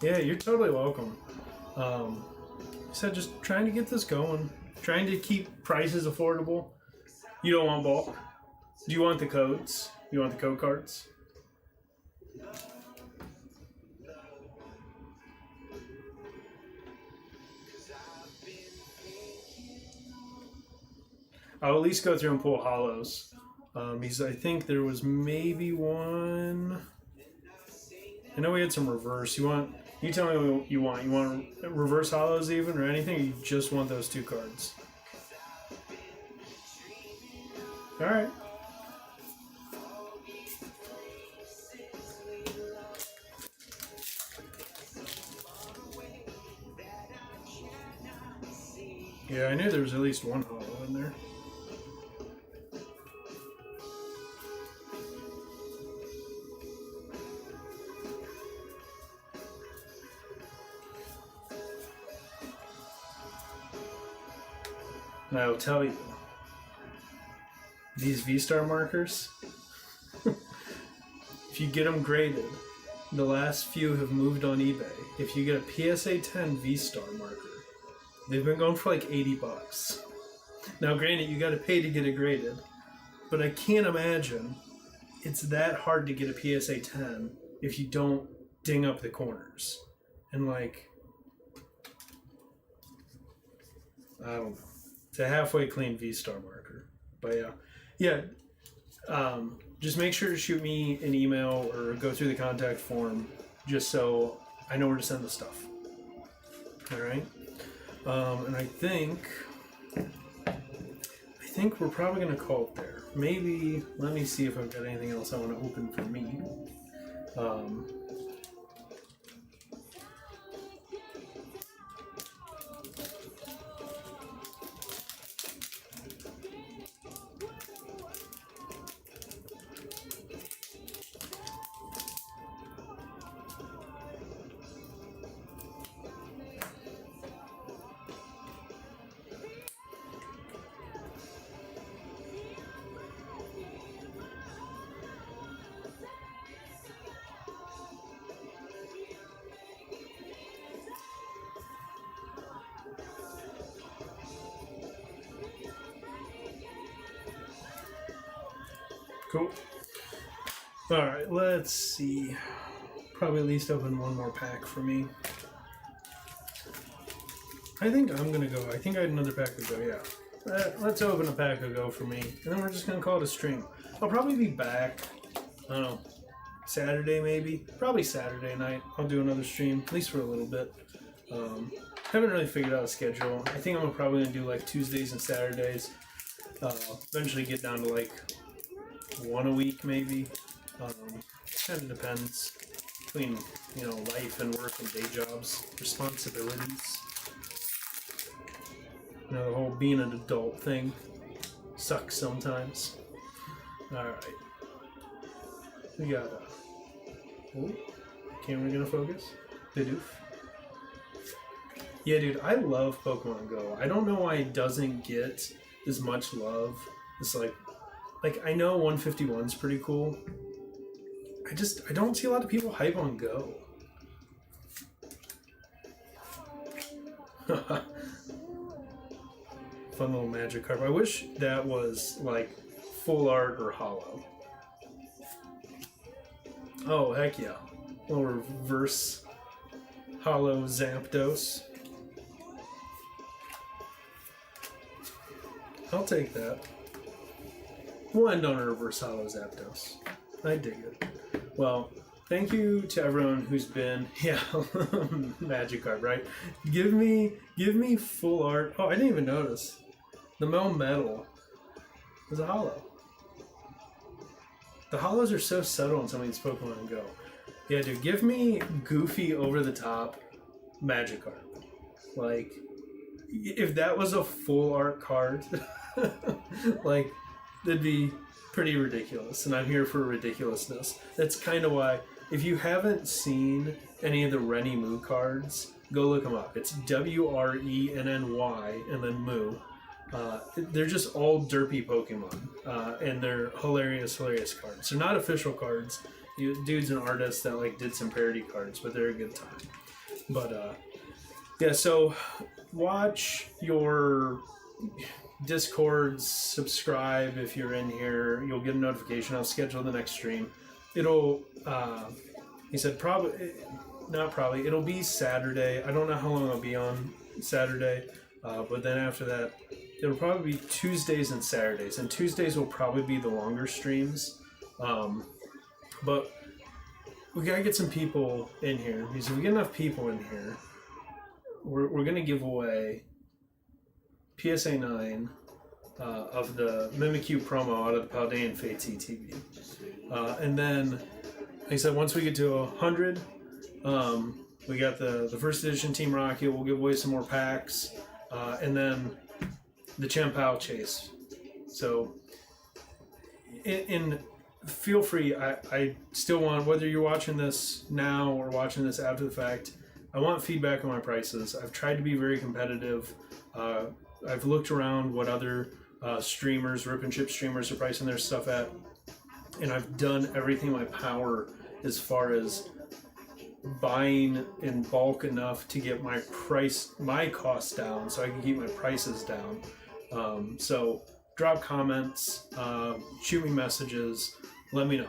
Yeah, you're totally welcome. So just trying to get this going, trying to keep prices affordable. You don't want bulk. Do you want the codes? You want the code cards? I'll at least go through and pull hollows. Because I think there was maybe one. I know we had some reverse. You tell me what you want. You want reverse hollows even or anything? Or you just want those two cards? All right. Yeah, I knew there was at least one hollow in there. And I will tell you, these V-Star markers, if you get them graded, the last few have moved on eBay. If you get a PSA 10 V-Star marker, they've been going for like $80. Now, granted, you got to pay to get it graded, but I can't imagine it's that hard to get a PSA 10 if you don't ding up the corners. And like, I don't know. It's a halfway clean V-Star marker. But yeah. Just make sure to shoot me an email or go through the contact form just so I know where to send the stuff. All right. And I think we're probably going to call it there. Maybe, let me see if I've got anything else I want to open for me. Cool. All right, let's see. Probably at least open one more pack for me. I think I'm gonna go. I think I had another pack to go. Yeah. Let's open a pack of go for me, and then we're just gonna call it a stream. I'll probably be back. I don't know. Saturday maybe. Probably Saturday night. I'll do another stream, at least for a little bit. Haven't really figured out a schedule. I think I'm probably gonna do like Tuesdays and Saturdays. Eventually get down to like one a week maybe. Kind of depends between life and work and day jobs, responsibilities. The whole being an adult thing sucks sometimes. All right, we got camera gonna focus? The doof. Yeah, dude, I love Pokemon Go. I don't know why it doesn't get as much love. It's like I know 151's pretty cool. I don't see a lot of people hype on Go. Fun little magic card. I wish that was like full art or hollow. Oh, heck yeah. A little reverse hollow Zapdos. I'll take that. We'll end on a reverse hollow Zapdos. I dig it. Well, thank you to everyone who's been magic card, right? Give me full art. Oh, I didn't even notice. The Melmetal is a hollow. The hollows are so subtle in some of these Pokemon Go. Yeah, dude, give me goofy over the top magic card. Like, if that was a full art card, like, that'd be pretty ridiculous, and I'm here for ridiculousness. That's kind of why, if you haven't seen any of the Renny Moo cards, go look them up. It's WRENNY and then Moo. They're just all derpy Pokemon, and they're hilarious cards. They're not official cards. Dude's an artist that like did some parody cards, but they're a good time. But yeah, so watch your Discords, subscribe if you're in here. You'll get a notification. I'll schedule the next stream. It'll he said it'll be Saturday. I don't know how long I'll be on Saturday, but then after that it'll probably be Tuesdays and Saturdays, and Tuesdays will probably be the longer streams. But we gotta get some people in here, because if we get enough people in here, we're gonna give away PSA 9 of the Mimikyu promo out of the Paldean Fates ETB. And then, like I said, once we get to 100, we got the first edition Team Rocket. We'll give away some more packs. and then the Champao Chase. So, in feel free. I still want, whether you're watching this now or watching this after the fact, I want feedback on my prices. I've tried to be very competitive. I've looked around what other streamers, rip and chip streamers, are pricing their stuff at, and I've done everything in my power as far as buying in bulk enough to get my costs down, so I can keep my prices down. So drop comments, shoot me messages, let me know.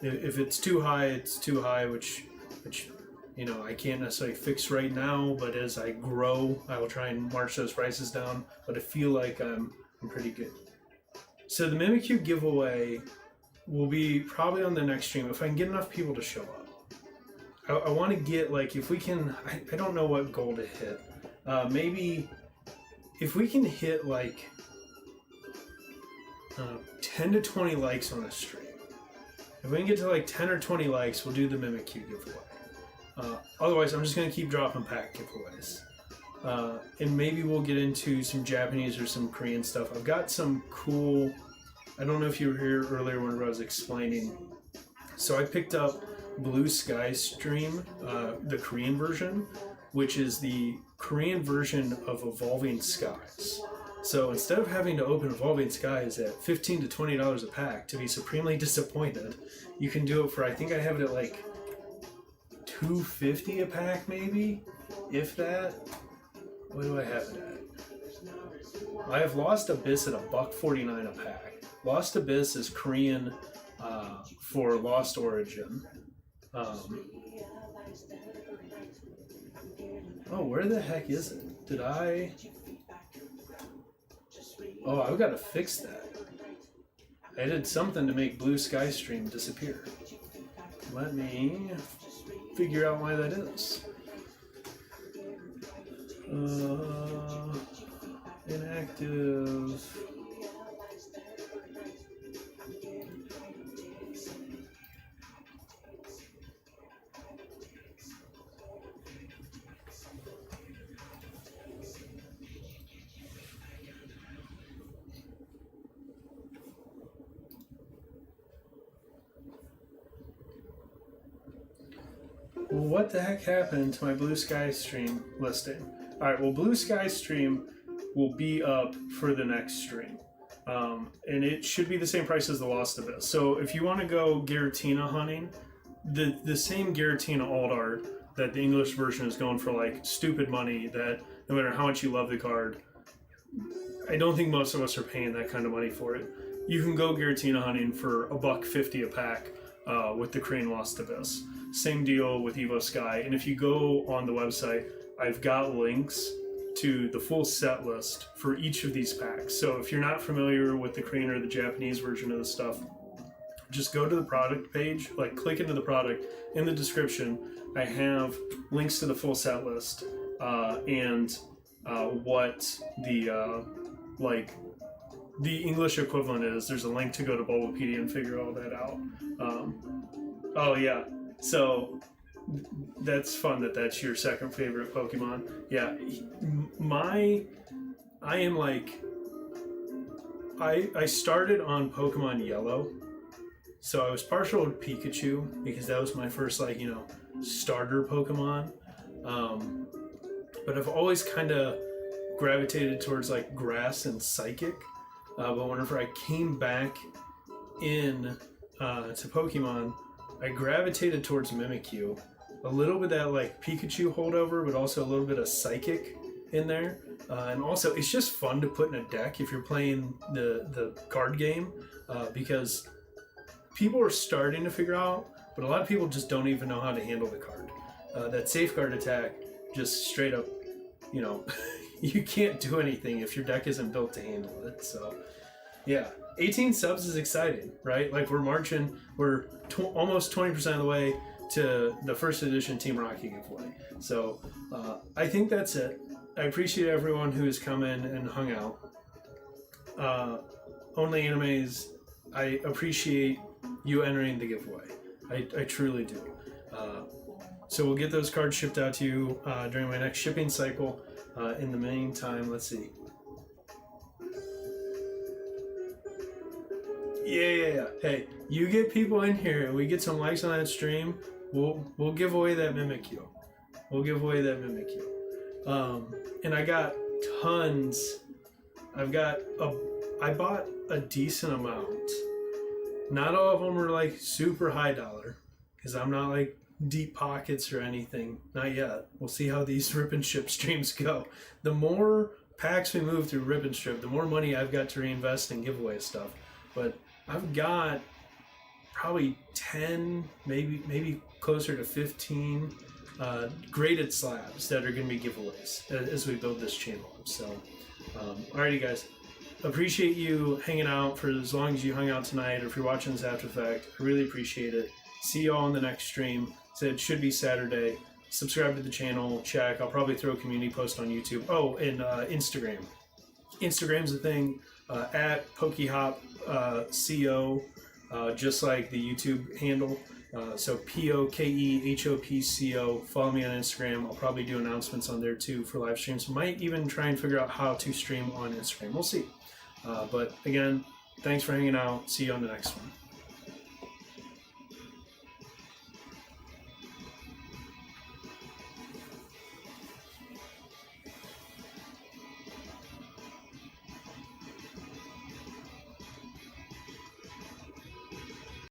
If it's too high, it's too high, which I can't necessarily fix right now, but as I grow, I will try and march those prices down, but I feel like I'm pretty good. So the Mimikyu giveaway will be probably on the next stream, if I can get enough people to show up. I want to get, like, if we can, I don't know what goal to hit. Maybe if we can hit, like, 10 to 20 likes on a stream. If we can get to, like, 10 or 20 likes, we'll do the Mimikyu giveaway. Otherwise, I'm just going to keep dropping pack giveaways. And maybe we'll get into some Japanese or some Korean stuff. I've got some cool, I don't know if you were here earlier when I was explaining. So I picked up Blue Sky Stream, the Korean version, which is the Korean version of Evolving Skies. So instead of having to open Evolving Skies at $15 to $20 a pack to be supremely disappointed, you can do it for, I think I have it at like $2.50 a pack, maybe, if that. What do I have it at? I have Lost Abyss at $1.49 a pack. Lost Abyss is Korean for Lost Origin. Where the heck is it? Did I? Oh, I've got to fix that. I did something to make Blue Sky Stream disappear. Let me figure out why that is. Inactive. What the heck happened to my Blue Sky Stream listing? Alright, well, Blue Sky Stream will be up for the next stream. And it should be the same price as the Lost Abyss. So if you want to go Giratina hunting, the same Giratina alt art that the English version is going for, like, stupid money, that no matter how much you love the card, I don't think most of us are paying that kind of money for it. You can go Giratina hunting for $1.50 a pack with the Korean Lost Abyss. Same deal with Evo Sky. And if you go on the website, I've got links to the full set list for each of these packs. So if you're not familiar with the Korean or the Japanese version of the stuff, just go to the product page, like click into the product. In the description, I have links to the full set list and what the the English equivalent is. There's a link to go to Bulbapedia and figure all that out. Oh yeah, so that's fun that that's your second favorite Pokemon. Yeah, I started on Pokemon Yellow, so I was partial to Pikachu because that was my first, like, starter Pokemon. But I've always kind of gravitated towards, like, Grass and Psychic. But whenever I came back in to Pokemon, I gravitated towards Mimikyu. A little bit that, like, Pikachu holdover, but also a little bit of Psychic in there. And also, it's just fun to put in a deck if you're playing the card game, because people are starting to figure out, but a lot of people just don't even know how to handle the card. That Safeguard attack, just straight up, you can't do anything if your deck isn't built to handle it. So, yeah. 18 subs is exciting, right? Like, we're almost 20% of the way to the first edition Team Rocket giveaway. So I think that's it. I appreciate everyone who has come in and hung out. Only Animes, I appreciate you entering the giveaway. I truly do. So we'll get those cards shipped out to you during my next shipping cycle. In the meantime, let's see. Yeah. Hey, you get people in here and we get some likes on that stream, we'll give away that Mimikyu. And I got tons. I bought a decent amount. Not all of them were like super high dollar, because I'm not like deep pockets or anything. Not yet. We'll see how these Rip and Ship streams go. The more packs we move through Rip and Strip, the more money I've got to reinvest in giveaway stuff. But I've got probably 10, maybe closer to 15 graded slabs that are going to be giveaways as we build this channel up. So, alrighty guys, appreciate you hanging out for as long as you hung out tonight, or if you're watching this after the fact, I really appreciate it. See y'all in the next stream. So it should be Saturday. Subscribe to the channel, check. I'll probably throw a community post on YouTube. Oh, and Instagram. Instagram's a thing, at PokeHopCO, just like the YouTube handle. So POKEHOPCO. Follow me on Instagram. I'll probably do announcements on there too for live streams. Might even try and figure out how to stream on Instagram. We'll see. But again, thanks for hanging out. See you on the next one.